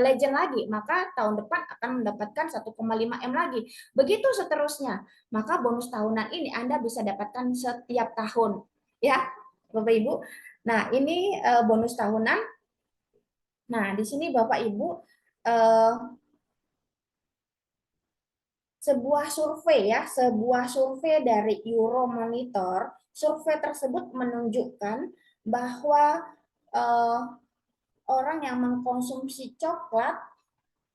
legend lagi, maka tahun depan akan mendapatkan 1,5 M lagi. Begitu seterusnya. Maka bonus tahunan ini Anda bisa dapatkan setiap tahun. Ya, Bapak Ibu. Nah, ini bonus tahunan. Nah, di sini Bapak Ibu sebuah survei dari Euromonitor. Survei tersebut menunjukkan bahwa orang yang mengkonsumsi coklat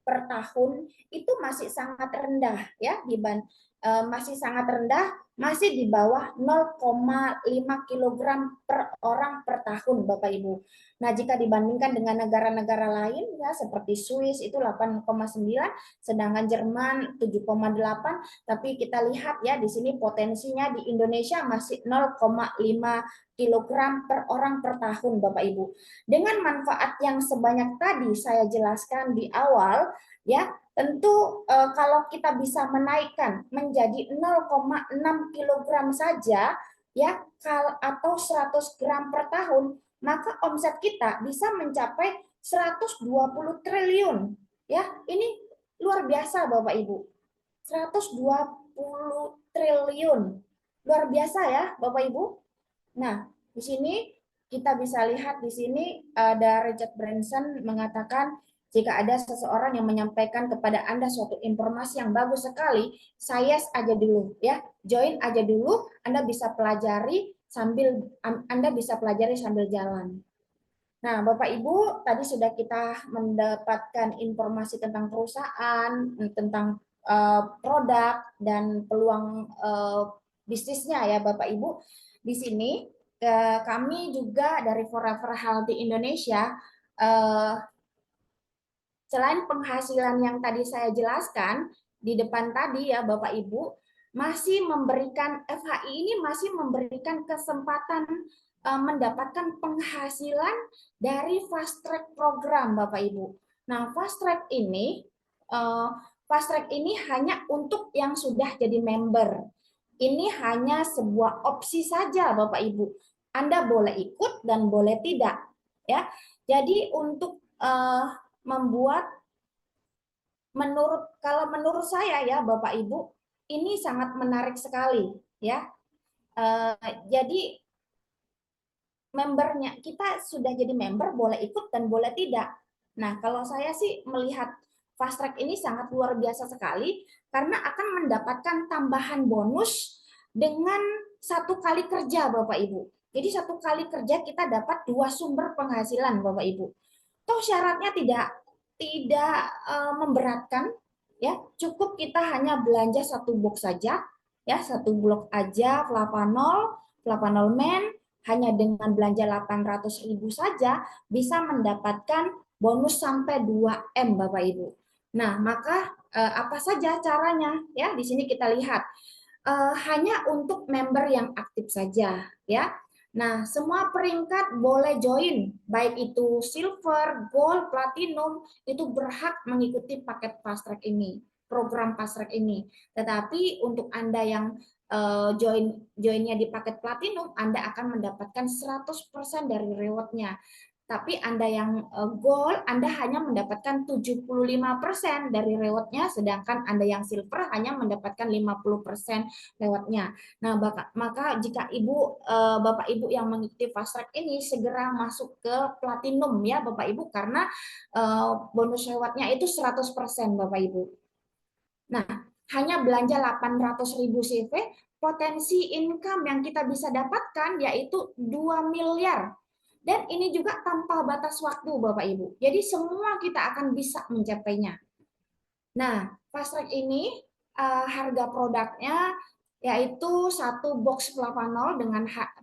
per tahun itu masih sangat rendah ya, masih sangat rendah, masih di bawah 0,5 kg per orang per tahun, Bapak Ibu. Nah, jika dibandingkan dengan negara-negara lain ya seperti Swiss itu 8,9, sedangkan Jerman 7,8, tapi kita lihat ya di sini potensinya di Indonesia masih 0,5 kilogram per orang per tahun, Bapak Ibu. Dengan manfaat yang sebanyak tadi saya jelaskan di awal, ya tentu kalau kita bisa menaikkan menjadi 0,6 kilogram saja, ya atau 100 gram per tahun, maka omset kita bisa mencapai 120 triliun. Ya, ini luar biasa Bapak Ibu. 120 triliun. Luar biasa ya Bapak Ibu. Nah, di sini kita bisa lihat di sini ada Richard Branson mengatakan jika ada seseorang yang menyampaikan kepada Anda suatu informasi yang bagus sekali, saya aja dulu ya, join aja dulu, Anda bisa pelajari sambil jalan. Nah, Bapak Ibu, tadi sudah kita mendapatkan informasi tentang perusahaan, tentang produk dan peluang bisnisnya ya Bapak Ibu. Di sini kami juga dari Forever Healthy Indonesia selain penghasilan yang tadi saya jelaskan di depan tadi ya Bapak Ibu, masih memberikan FHI ini masih memberikan kesempatan mendapatkan penghasilan dari fast track program Bapak Ibu. Nah, fast track ini hanya untuk yang sudah jadi member. Ini hanya sebuah opsi saja Bapak Ibu. Anda boleh ikut dan boleh tidak, ya. Jadi untuk membuat kalau menurut saya ya Bapak Ibu, ini sangat menarik sekali, ya. Jadi membernya kita sudah jadi member boleh ikut dan boleh tidak. Nah, kalau saya sih melihat fast track ini sangat luar biasa sekali karena akan mendapatkan tambahan bonus dengan 1 kali kerja Bapak Ibu. Jadi 1 kali kerja kita dapat 2 sumber penghasilan Bapak Ibu. Toh syaratnya tidak memberatkan ya, cukup kita hanya belanja 1 box saja ya, 1 blok aja Flavanol Men hanya dengan belanja 800.000 saja bisa mendapatkan bonus sampai 2M Bapak Ibu. Nah, maka apa saja caranya? Ya, di sini kita lihat hanya untuk member yang aktif saja, ya. Nah, semua peringkat boleh join, baik itu silver, gold, platinum, itu berhak mengikuti paket fast track ini, program fast track ini. Tetapi untuk Anda yang joinnya di paket platinum, Anda akan mendapatkan 100% dari rewardnya. Tapi Anda yang gold, Anda hanya mendapatkan 75% dari rewardnya, sedangkan Anda yang silver hanya mendapatkan 50% rewardnya. Nah, maka jika Bapak Ibu yang mengikuti fast track ini segera masuk ke platinum ya Bapak Ibu, karena bonus rewardnya itu 100% Bapak Ibu. Nah, hanya belanja 800.000 CV, potensi income yang kita bisa dapatkan yaitu 2 miliar. Dan ini juga tanpa batas waktu Bapak Ibu. Jadi semua kita akan bisa mencapainya. Nah, fast track ini harga produknya yaitu satu box flavanol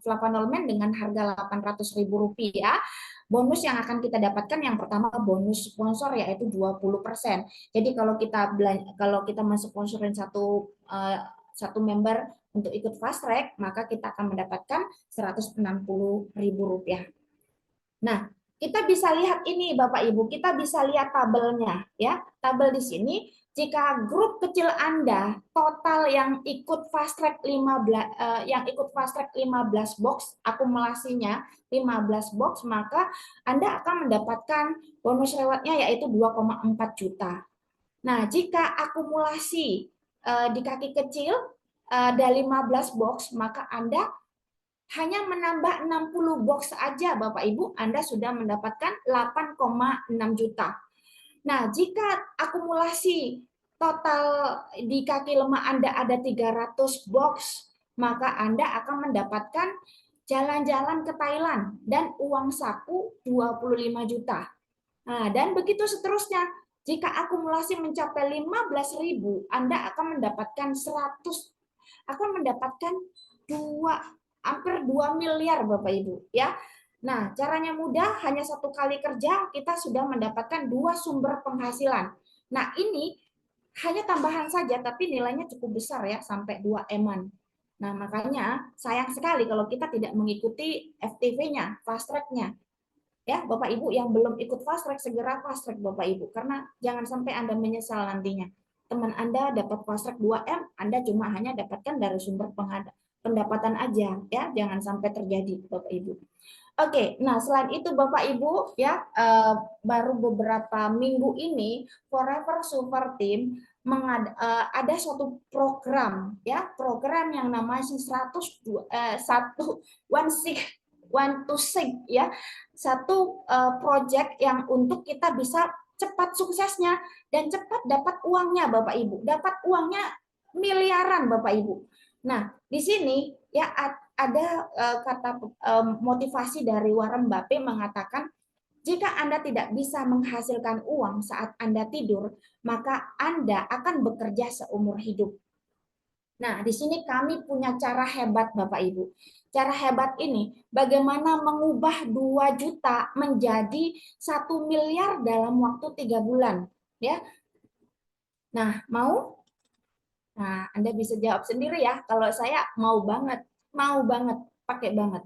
flavanol dengan harga Rp800.000. Bonus yang akan kita dapatkan yang pertama bonus sponsor yaitu 20%. Jadi kalau kita mensponsorin satu member untuk ikut fast track, maka kita akan mendapatkan Rp160.000. Nah, kita bisa lihat ini Bapak Ibu, kita bisa lihat tabelnya ya. Tabel di sini jika grup kecil Anda total yang ikut fast track 15 box akumulasinya 15 box, maka Anda akan mendapatkan bonus rewardnya yaitu 2,4 juta. Nah, jika akumulasi di kaki kecil ada 15 box, maka Anda hanya menambah 60 box saja Bapak Ibu, Anda sudah mendapatkan 8,6 juta. Nah, jika akumulasi total di kaki lemah Anda ada 300 box, maka Anda akan mendapatkan jalan-jalan ke Thailand dan uang saku 25 juta. Nah, dan begitu seterusnya. Jika akumulasi mencapai 15.000, Anda akan mendapatkan hampir 2 miliar Bapak Ibu ya. Nah, caranya mudah, hanya satu kali kerja kita sudah mendapatkan 2 sumber penghasilan. Nah, ini hanya tambahan saja tapi nilainya cukup besar ya, sampai 2 eman. Nah, makanya sayang sekali kalau kita tidak mengikuti FTV-nya, fast track-nya. Ya, Bapak Ibu yang belum ikut fast track segera fast track Bapak Ibu, karena jangan sampai Anda menyesal nantinya. Teman Anda dapat fast track 2M, Anda cuma hanya dapatkan dari sumber pendapatan aja ya, jangan sampai terjadi Bapak Ibu. Oke, nah selain itu Bapak Ibu ya, baru beberapa minggu ini Forever Super Team ada suatu program ya, program yang namanya 116 ya, satu project yang untuk kita bisa cepat suksesnya dan cepat dapat uangnya Bapak Ibu, dapat uangnya miliaran Bapak Ibu. Nah, di sini ya ada kata motivasi dari Warren Buffett mengatakan, jika Anda tidak bisa menghasilkan uang saat Anda tidur, maka Anda akan bekerja seumur hidup. Nah, di sini kami punya cara hebat Bapak Ibu. Cara hebat ini bagaimana mengubah 2 juta menjadi 1 miliar dalam waktu 3 bulan. Ya. Nah, mau? Nah, Anda bisa jawab sendiri ya. Kalau saya mau banget, pakai banget.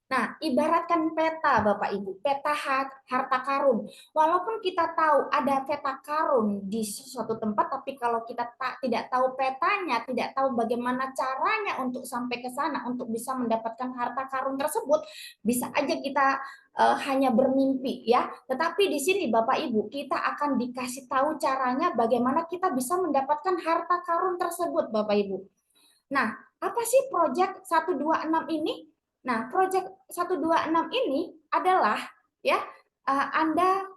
Nah, ibaratkan peta Bapak Ibu, peta harta karun. Walaupun kita tahu ada peta karun di suatu tempat, tapi kalau kita tidak tahu petanya, tidak tahu bagaimana caranya untuk sampai ke sana, untuk bisa mendapatkan harta karun tersebut, bisa aja kita hanya bermimpi ya. Tetapi di sini Bapak Ibu, kita akan dikasih tahu caranya bagaimana kita bisa mendapatkan harta karun tersebut Bapak Ibu. Nah, apa sih proyek 126 ini? Nah, proyek 126 ini adalah ya Anda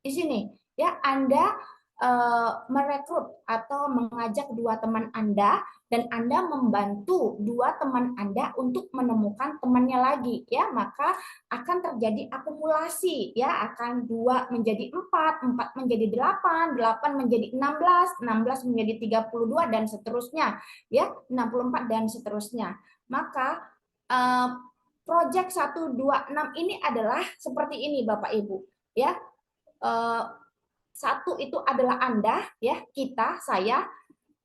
di sini ya, Anda merekrut atau mengajak 2 teman Anda dan Anda membantu 2 teman Anda untuk menemukan temannya lagi ya, maka akan terjadi akumulasi ya, akan 2 menjadi 4, 4 menjadi 8, 8 menjadi 16, 16 menjadi 32 dan seterusnya ya, 64 dan seterusnya. Maka proyek 126 ini adalah seperti ini Bapak Ibu ya. Satu itu adalah Anda, ya, kita, saya.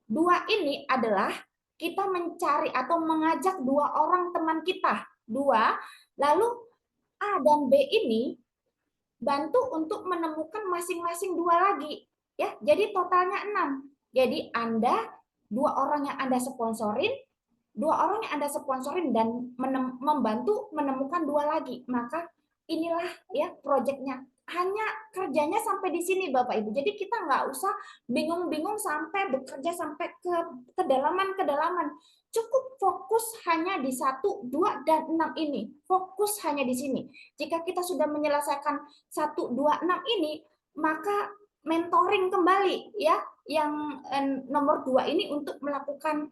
2 ini adalah kita mencari atau mengajak 2 orang teman kita. 2, lalu A dan B ini bantu untuk menemukan masing-masing 2 lagi. Ya, jadi totalnya 6. Jadi Anda 2 orang yang Anda sponsorin, 2 orang yang Anda sponsorin dan membantu menemukan 2 lagi. Maka inilah ya proyeknya. Hanya kerjanya sampai di sini Bapak Ibu. Jadi kita nggak usah bingung-bingung sampai bekerja sampai ke kedalaman-kedalaman. Cukup fokus hanya di 1, 2, dan 6 ini. Fokus hanya di sini. Jika kita sudah menyelesaikan 1, 2, 6 ini, maka mentoring kembali ya yang nomor 2 ini untuk melakukan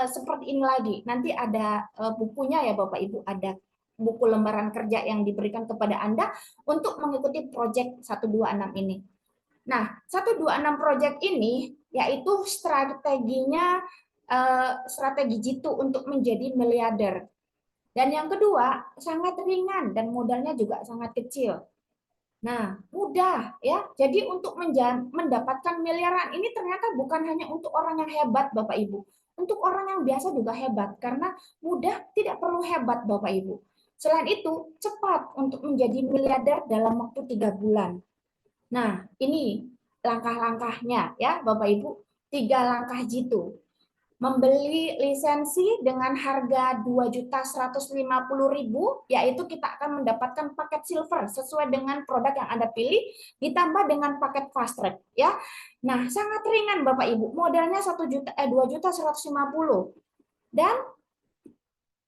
seperti ini lagi. Nanti ada bukunya ya Bapak Ibu, ada buku lembaran kerja yang diberikan kepada Anda untuk mengikuti proyek 126 ini. Nah, 126 proyek ini yaitu strateginya strategi jitu untuk menjadi miliarder. Dan yang kedua, sangat ringan dan modalnya juga sangat kecil. Nah, mudah ya. Jadi untuk mendapatkan miliaran ini ternyata bukan hanya untuk orang yang hebat Bapak Ibu. Untuk orang yang biasa juga hebat karena mudah, tidak perlu hebat Bapak Ibu. Selain itu, cepat untuk menjadi miliarder dalam waktu 3 bulan. Nah, ini langkah-langkahnya ya Bapak Ibu. 3 langkah jitu. Membeli lisensi dengan harga 2.150.000, yaitu kita akan mendapatkan paket silver sesuai dengan produk yang Anda pilih, ditambah dengan paket fast track ya. Nah, sangat ringan Bapak Ibu. Modalnya 2.150.000. Dan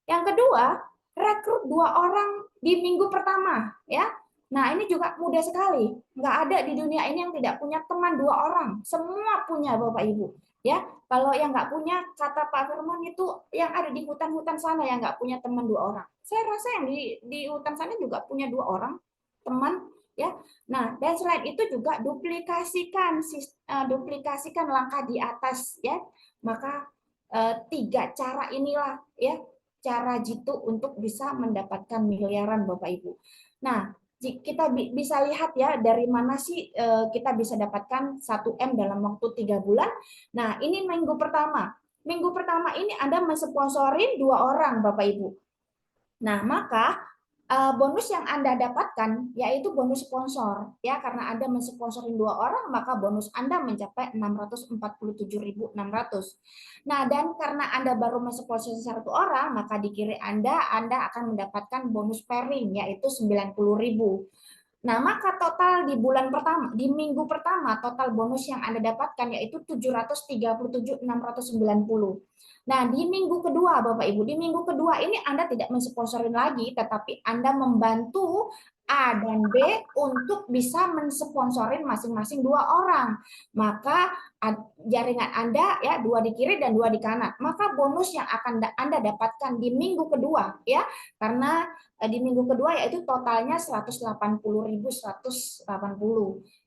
yang kedua, rekrut 2 orang di minggu pertama ya. Nah, ini juga mudah sekali. Nggak ada di dunia ini yang tidak punya teman 2 orang. Semua punya Bapak Ibu. Ya, kalau yang nggak punya, kata Pak Firman itu yang ada di hutan-hutan sana yang nggak punya teman 2 orang. Saya rasa yang di hutan sana juga punya 2 orang teman. Ya, nah dan selain itu juga duplikasikan langkah di atas ya. Maka 3 cara inilah ya cara jitu untuk bisa mendapatkan miliaran Bapak Ibu. Nah, kita bisa lihat ya dari mana sih kita bisa dapatkan 1M dalam waktu 3 bulan. Nah, ini minggu pertama. Minggu pertama ini Anda mensponsorin 2 orang Bapak Ibu. Nah, maka bonus yang Anda dapatkan yaitu bonus sponsor ya, karena Anda mensponsorin 2 orang maka bonus Anda mencapai 647.600. Nah, dan karena Anda baru mensponsorin 1 orang maka di kiri Anda akan mendapatkan bonus pairing yaitu 90.000. Nah, maka total di bulan pertama, di minggu pertama, total bonus yang Anda dapatkan yaitu 737.690. Nah, di minggu kedua, Bapak Ibu, di minggu kedua ini Anda tidak mensponsorin lagi, tetapi Anda membantu A dan B untuk bisa mensponsorin masing-masing 2 orang. Maka jaringan Anda ya 2 di kiri dan 2 di kanan. Maka bonus yang akan Anda dapatkan di minggu kedua ya, karena di minggu kedua yaitu totalnya 180.180.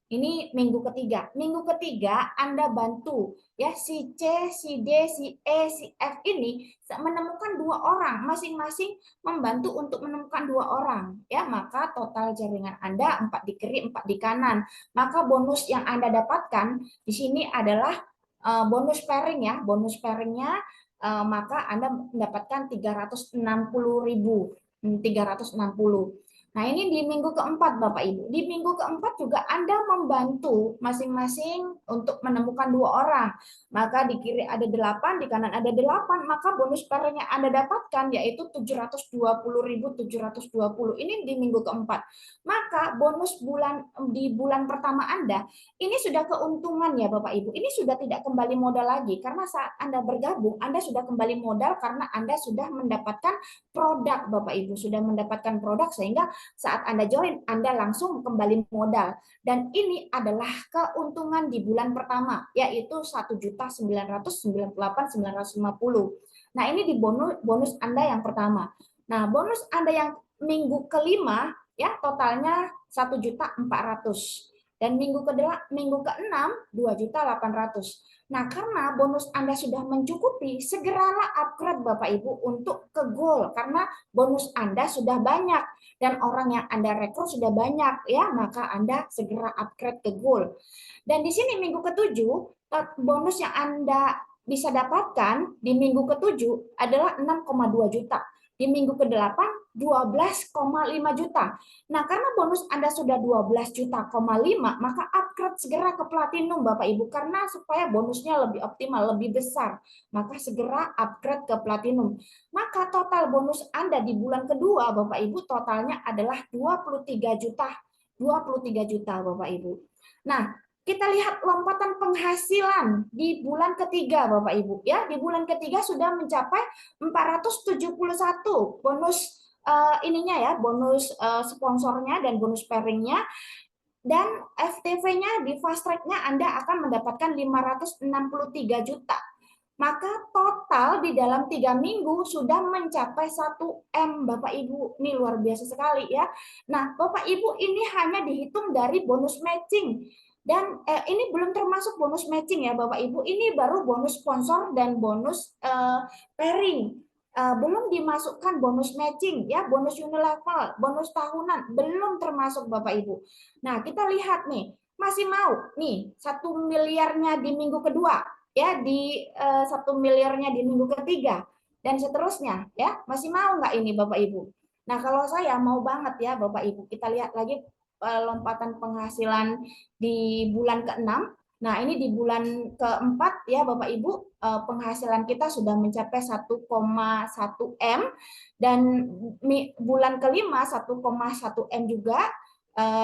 Ini minggu ketiga. Minggu ketiga Anda bantu ya si C, si D, si E, si F ini menemukan 2 orang, masing-masing membantu untuk menemukan 2 orang ya, maka total jaringan Anda 4 di kiri, 4 di kanan. Maka bonus yang Anda dapatkan di sini adalah bonus pairing ya. Bonus pairingnya maka Anda mendapatkan 360.000. 360. Nah, ini di minggu keempat Bapak Ibu. Di minggu keempat juga Anda membantu masing-masing untuk menemukan 2 orang. Maka di kiri ada 8, di kanan ada 8, maka bonus pairing yang Anda dapatkan yaitu 720.720. Ini di minggu keempat. Maka bonus di bulan pertama Anda, ini sudah keuntungan ya Bapak Ibu. Ini sudah tidak kembali modal lagi karena saat Anda bergabung, Anda sudah kembali modal karena Anda sudah mendapatkan produk Bapak Ibu, sudah mendapatkan produk sehingga saat Anda join, Anda langsung kembali modal. Dan ini adalah keuntungan di bulan pertama, yaitu 1.998.950. Nah, ini di bonus Anda yang pertama. Nah, bonus Anda yang minggu kelima, ya totalnya 1.400.000. Dan minggu ke-6, 2.800.000. Nah, karena bonus Anda sudah mencukupi, segeralah upgrade Bapak Ibu untuk ke goal. Karena bonus Anda sudah banyak dan orang yang Anda rekrut sudah banyak ya, maka Anda segera upgrade ke goal. Dan di sini minggu ke-7 bonus yang Anda bisa dapatkan di minggu ke-7 adalah 6,2 juta. Di minggu ke-8 12,5 juta. Nah, karena bonus Anda sudah 12 juta, maka upgrade segera ke platinum Bapak Ibu, karena supaya bonusnya lebih optimal, lebih besar. Maka segera upgrade ke platinum. Maka total bonus Anda di bulan kedua Bapak Ibu totalnya adalah 23 juta. 23 juta Bapak Ibu. Nah, kita lihat lompatan penghasilan di bulan ketiga Bapak Ibu ya. Di bulan ketiga sudah mencapai 471 bonus ininya ya, bonus sponsornya dan bonus pairingnya, dan FTV-nya di fast track-nya Anda akan mendapatkan 563 juta. Maka total di dalam 3 minggu sudah mencapai 1 M Bapak Ibu. Ini luar biasa sekali ya. Nah, Bapak Ibu, ini hanya dihitung dari bonus matching. Dan ini belum termasuk bonus matching ya Bapak Ibu. Ini baru bonus sponsor dan bonus pairing. Belum dimasukkan bonus matching ya, bonus unilevel, bonus tahunan, belum termasuk Bapak Ibu. Nah, kita lihat nih, masih mau nih 1 miliarnya di minggu kedua ya, di 1 miliarnya di minggu ketiga dan seterusnya ya. Masih mau nggak ini Bapak Ibu? Nah, kalau saya mau banget ya Bapak Ibu. Kita lihat lagi lompatan penghasilan di bulan ke-6. Nah, ini di bulan keempat ya Bapak Ibu, penghasilan kita sudah mencapai 1,1 M, dan bulan kelima 1,1 M juga,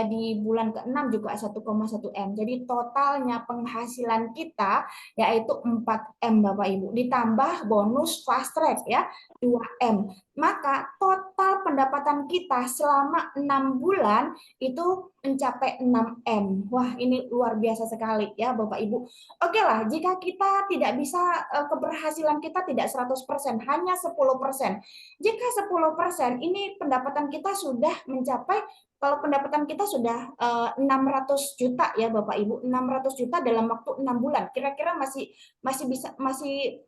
di bulan ke-6 juga 1,1 M. Jadi totalnya penghasilan kita yaitu 4 M Bapak Ibu, ditambah bonus fast track ya 2 M. Maka total pendapatan kita selama 6 bulan itu mencapai 6 M. Wah, ini luar biasa sekali ya Bapak Ibu. Oke lah, jika kita tidak bisa, keberhasilan kita tidak 100%, hanya 10%. Jika 10%, ini pendapatan kita sudah mencapai, kalau pendapatan kita sudah 600 juta ya Bapak Ibu, 600 juta dalam waktu 6 bulan. Kira-kira masih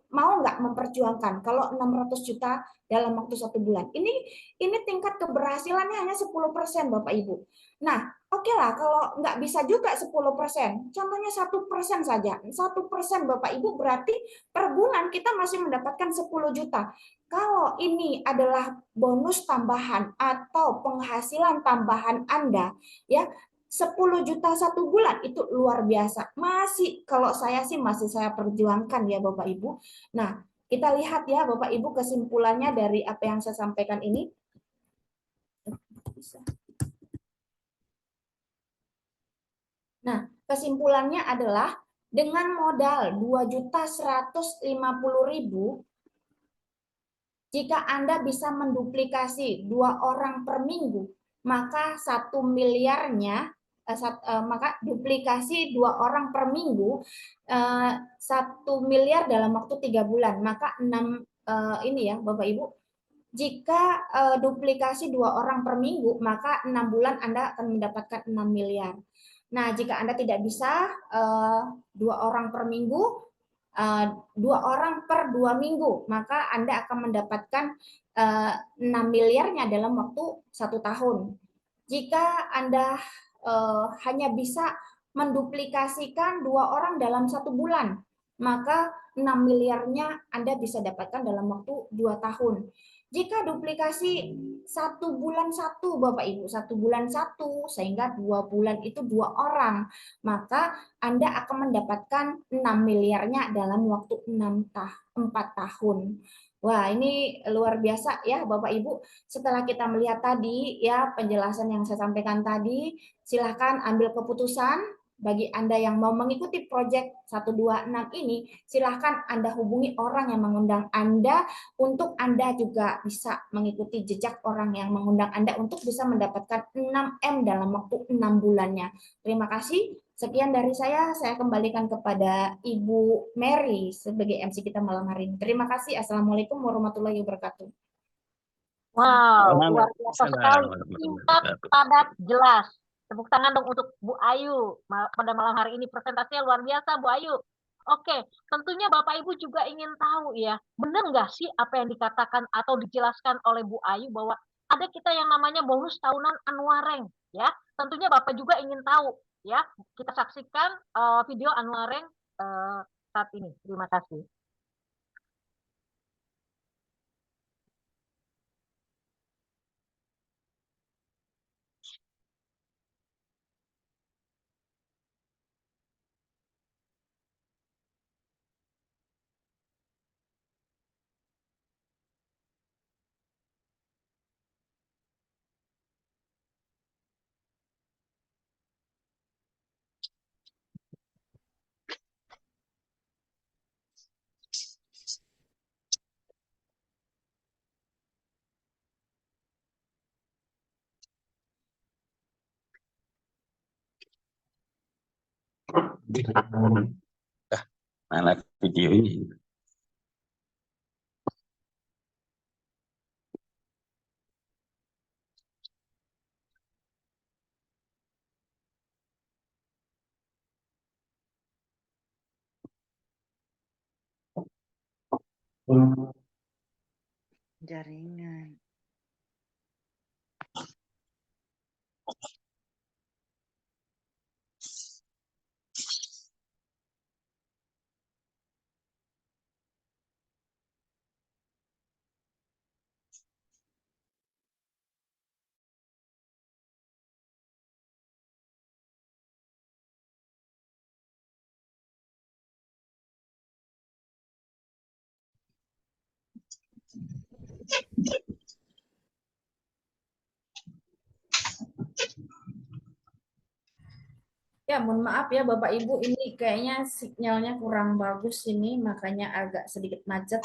mau nggak memperjuangkan kalau 600 juta dalam waktu 1 bulan? Ini tingkat keberhasilannya hanya 10% Bapak Ibu. Nah, oke lah, kalau nggak bisa juga 10%, contohnya 1% saja. 1% Bapak Ibu berarti per bulan kita masih mendapatkan 10 juta. Kalau ini adalah bonus tambahan atau penghasilan tambahan Anda, ya 10 juta 1 bulan itu luar biasa. Masih, kalau saya sih masih saya perjuangkan ya Bapak Ibu. Nah, kita lihat ya Bapak Ibu kesimpulannya dari apa yang saya sampaikan ini. Nah, kesimpulannya adalah dengan modal 2.150.000, jika Anda bisa menduplikasi 2 orang per minggu, maka 1 miliarnya, maka duplikasi 2 orang per minggu, 1 miliar dalam waktu 3 bulan, maka 6 ini ya Bapak Ibu, jika duplikasi 2 orang per minggu, maka 6 bulan Anda akan mendapatkan 6 miliar. Nah, jika Anda tidak bisa 2 orang per minggu, 2 orang per 2 minggu, maka Anda akan mendapatkan 6 miliarnya dalam waktu 1 tahun. Jika Anda hanya bisa menduplikasikan 2 orang dalam 1 bulan, maka 6 miliarnya Anda bisa dapatkan dalam waktu 2 tahun. Jika duplikasi 1 bulan 1 Bapak Ibu, 1 bulan 1 sehingga 2 bulan itu 2 orang, maka Anda akan mendapatkan 6 miliarnya dalam waktu 4 tahun. Wah, ini luar biasa ya Bapak Ibu. Setelah kita melihat tadi ya penjelasan yang saya sampaikan tadi, silahkan ambil keputusan. Bagi Anda yang mau mengikuti proyek 126 ini, silahkan Anda hubungi orang yang mengundang Anda, untuk Anda juga bisa mengikuti jejak orang yang mengundang Anda untuk bisa mendapatkan 6M dalam waktu 6 bulannya. Terima kasih. Sekian dari saya kembalikan kepada Ibu Mary sebagai MC kita malam hari ini. Terima kasih. Assalamualaikum warahmatullahi wabarakatuh. Wow, luar biasa sekali. Singkat, padat, jelas. Tepuk tangan dong untuk Bu Ayu pada malam hari ini. Presentasinya luar biasa, Bu Ayu. Oke, tentunya Bapak Ibu juga ingin tahu ya, benar nggak sih apa yang dikatakan atau dijelaskan oleh Bu Ayu bahwa ada kita yang namanya bonus tahunan Annuareng ya. Tentunya Bapak juga ingin tahu ya. Kita saksikan video Annuareng saat ini. Terima kasih. Mana videonya? Jaringan. Ya, mohon maaf ya Bapak Ibu, ini kayaknya sinyalnya kurang bagus ini, makanya agak sedikit macet.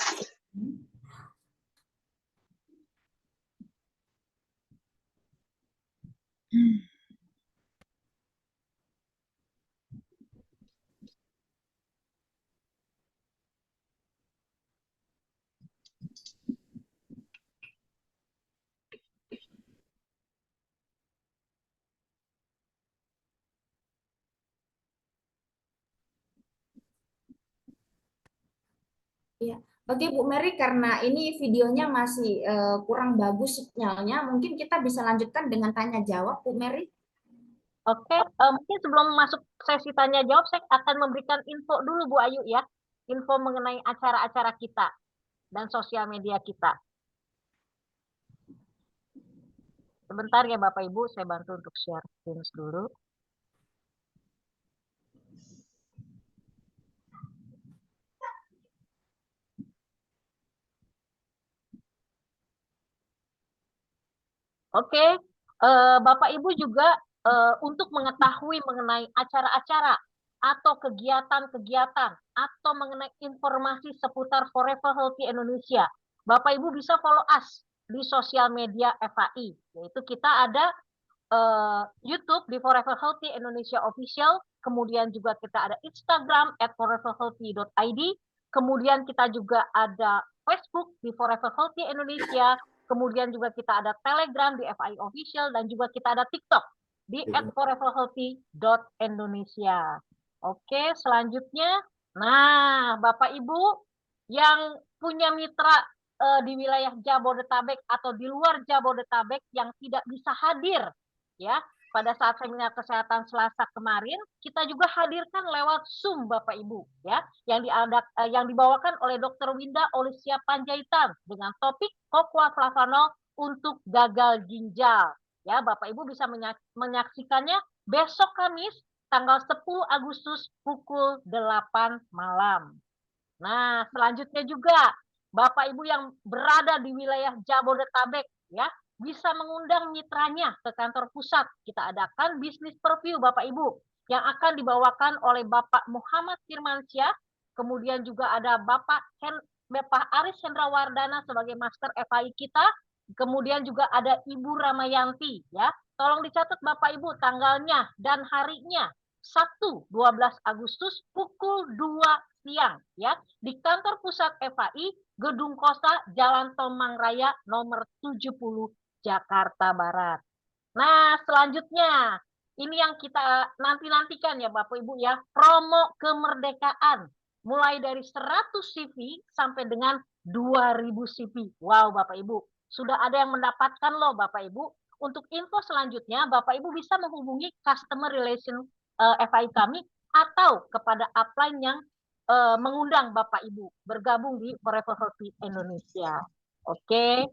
Ya. Oke Bu Mary, karena ini videonya masih kurang bagus sinyalnya, mungkin kita bisa lanjutkan dengan tanya jawab Bu Mary. Oke, mungkin sebelum masuk sesi tanya jawab, saya akan memberikan info dulu Bu Ayu ya, info mengenai acara-acara kita dan sosial media kita. Sebentar ya Bapak Ibu, saya bantu untuk share screen dulu. Oke, Bapak Ibu juga untuk mengetahui mengenai acara-acara atau kegiatan-kegiatan atau mengenai informasi seputar Forever Healthy Indonesia, Bapak Ibu bisa follow us di sosial media FHI, yaitu kita ada YouTube di Forever Healthy Indonesia Official, kemudian juga kita ada Instagram @foreverhealthy.id, kemudian kita juga ada Facebook di Forever Healthy Indonesia, kemudian juga kita ada Telegram di FI Official, dan juga kita ada TikTok di @foreverhealthy.indonesia. Oke, selanjutnya, nah Bapak Ibu yang punya mitra di wilayah Jabodetabek atau di luar Jabodetabek yang tidak bisa hadir ya pada saat seminar kesehatan Selasa kemarin, kita juga hadirkan lewat Zoom Bapak Ibu ya yang dibawakan oleh Dr. Winda Olivia Panjaitan dengan topik Cocoa Flavanol untuk gagal ginjal. Ya, Bapak Ibu bisa menyaksikannya besok Kamis tanggal 10 Agustus pukul 8 malam. Nah, selanjutnya juga Bapak Ibu yang berada di wilayah Jabodetabek ya, bisa mengundang mitranya ke kantor pusat. Kita adakan bisnis preview Bapak Ibu yang akan dibawakan oleh Bapak Muhammad Firmansyah, kemudian juga ada Bapak Aris Hendrawardana sebagai Master FI kita, kemudian juga ada Ibu Ramayanti ya. Tolong dicatat Bapak Ibu tanggalnya dan harinya. Sabtu 12 Agustus pukul 2 siang ya di kantor pusat FHI Gedung Kosta Jalan Tomang Raya nomor 70 Jakarta Barat. Nah, selanjutnya ini yang kita nanti-nantikan ya Bapak Ibu ya, promo kemerdekaan mulai dari 100 CV sampai dengan 2000 CV. Wow Bapak Ibu, sudah ada yang mendapatkan loh Bapak Ibu. Untuk info selanjutnya Bapak Ibu bisa menghubungi customer relation FI kami atau kepada upline yang mengundang Bapak Ibu bergabung di Forever Healthy Indonesia. Oke.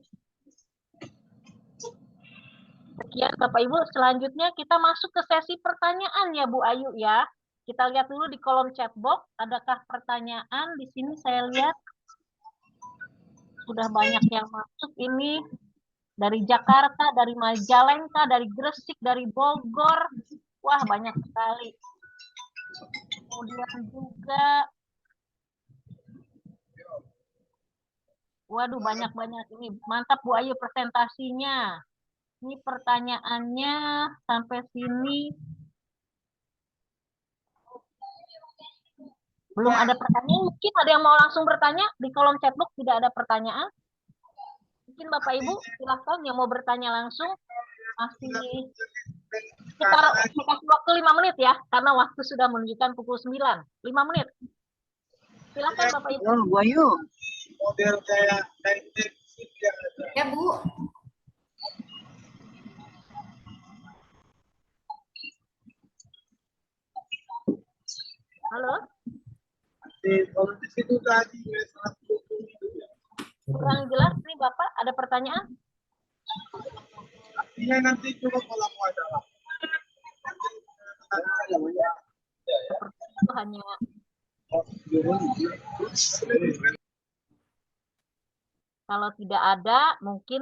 Sekian Bapak Ibu, selanjutnya kita masuk ke sesi pertanyaan ya Bu Ayu ya. Kita lihat dulu di kolom chat box, adakah pertanyaan? Di sini saya lihat sudah banyak yang masuk ini. Dari Jakarta, dari Majalengka, dari Gresik, dari Bogor. Wah, banyak sekali. Kemudian juga waduh, banyak-banyak ini. Mantap Bu Ayu presentasinya. Ini pertanyaannya sampai sini. Belum ada pertanyaan, mungkin ada yang mau langsung bertanya di kolom chatbox, tidak ada pertanyaan. Mungkin Bapak Ibu silahkan yang mau bertanya langsung, masih sekitar saya kasih waktu 5 menit ya, karena waktu sudah menunjukkan pukul 9. 5 menit. Silahkan Bapak Ibu. Bu Ayu. Ya, Bu. Halo? Kurang jelas nih Bapak, ada pertanyaan? Seperti itu hanya kalau tidak ada, mungkin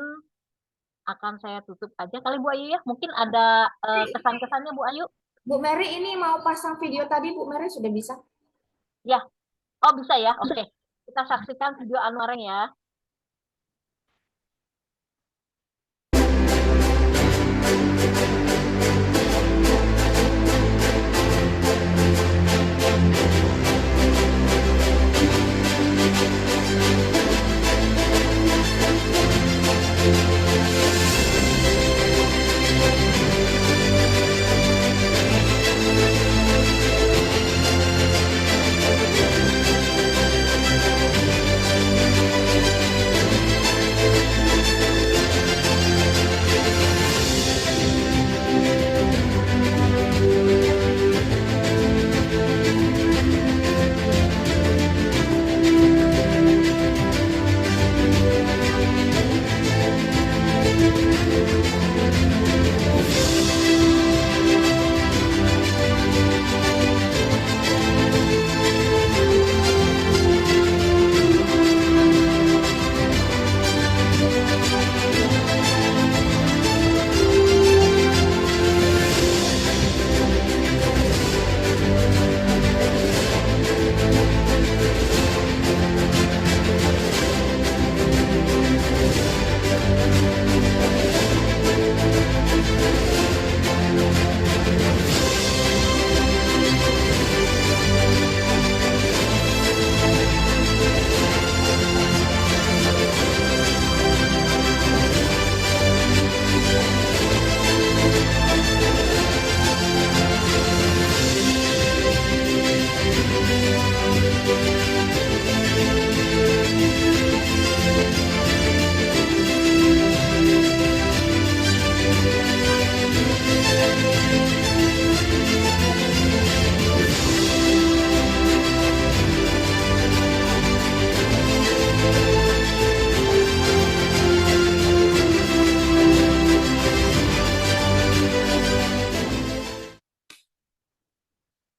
akan saya tutup aja kali Bu Ayu ya. Mungkin ada kesan-kesannya Bu Ayu. Bu Mary ini mau pasang video tadi, Bu Mary sudah bisa? Ya, oh bisa ya, oke. Kita saksikan video Anwareng ya.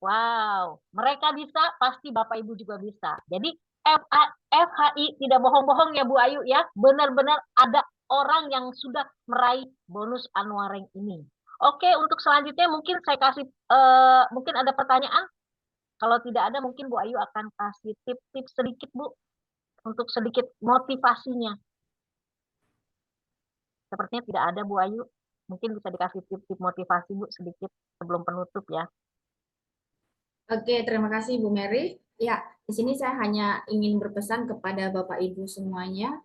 Wow, mereka bisa, pasti Bapak Ibu juga bisa. Jadi FHI tidak bohong-bohong ya Bu Ayu ya, benar-benar ada orang yang sudah meraih bonus Anwareng ini. Oke, untuk selanjutnya mungkin saya kasih, mungkin ada pertanyaan. Kalau tidak ada, mungkin Bu Ayu akan kasih tips-tips sedikit Bu, untuk sedikit motivasinya. Sepertinya tidak ada Bu Ayu, mungkin bisa dikasih tips-tips motivasi Bu sedikit sebelum penutup ya. Oke, terima kasih Bu Mary. Ya, di sini saya hanya ingin berpesan kepada Bapak Ibu semuanya,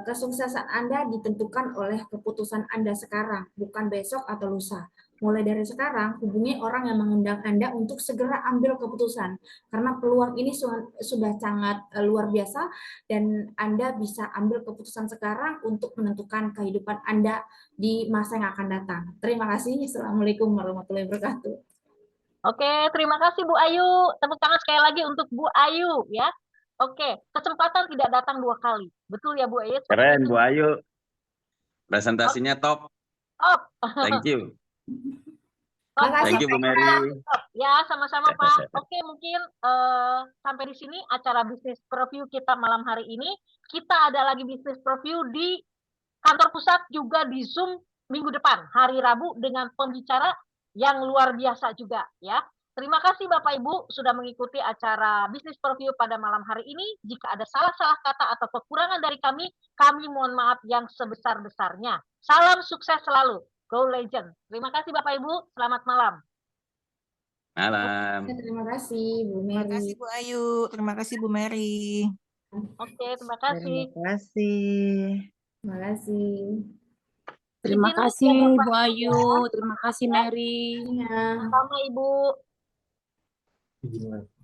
kesuksesan Anda ditentukan oleh keputusan Anda sekarang, bukan besok atau lusa. Mulai dari sekarang, hubungi orang yang mengundang Anda untuk segera ambil keputusan, karena peluang ini sudah sangat luar biasa, dan Anda bisa ambil keputusan sekarang untuk menentukan kehidupan Anda di masa yang akan datang. Terima kasih. Assalamualaikum warahmatullahi wabarakatuh. Oke, terima kasih Bu Ayu. Tepuk tangan sekali lagi untuk Bu Ayu ya. Oke, kesempatan tidak datang 2 kali. Betul ya Bu Ayu? Keren Bu Ayu. Presentasinya top. Top. Thank you. Terima kasih. Thank you Bu Mary. Ya, sama-sama Pak. Oke, mungkin sampai di sini acara bisnis preview kita malam hari ini. Kita ada lagi bisnis preview di kantor pusat juga di Zoom minggu depan, hari Rabu, dengan pembicara yang luar biasa juga ya. Terima kasih Bapak Ibu sudah mengikuti acara bisnis preview pada malam hari ini. Jika ada salah-salah kata atau kekurangan dari kami mohon maaf yang sebesar-besarnya. Salam sukses selalu. Go Legend. Terima kasih Bapak Ibu. Selamat malam. Malam. Terima kasih Bu Terima Mary. kasih Bu Ayu. Terima kasih Bu Mary. Oke, terima kasih. Terima kasih. Terima kasih. Terima Izin kasih untuk Bu Bapak Ayu, terima kasih Mary. Ya. sama Ibu. Izin lagi.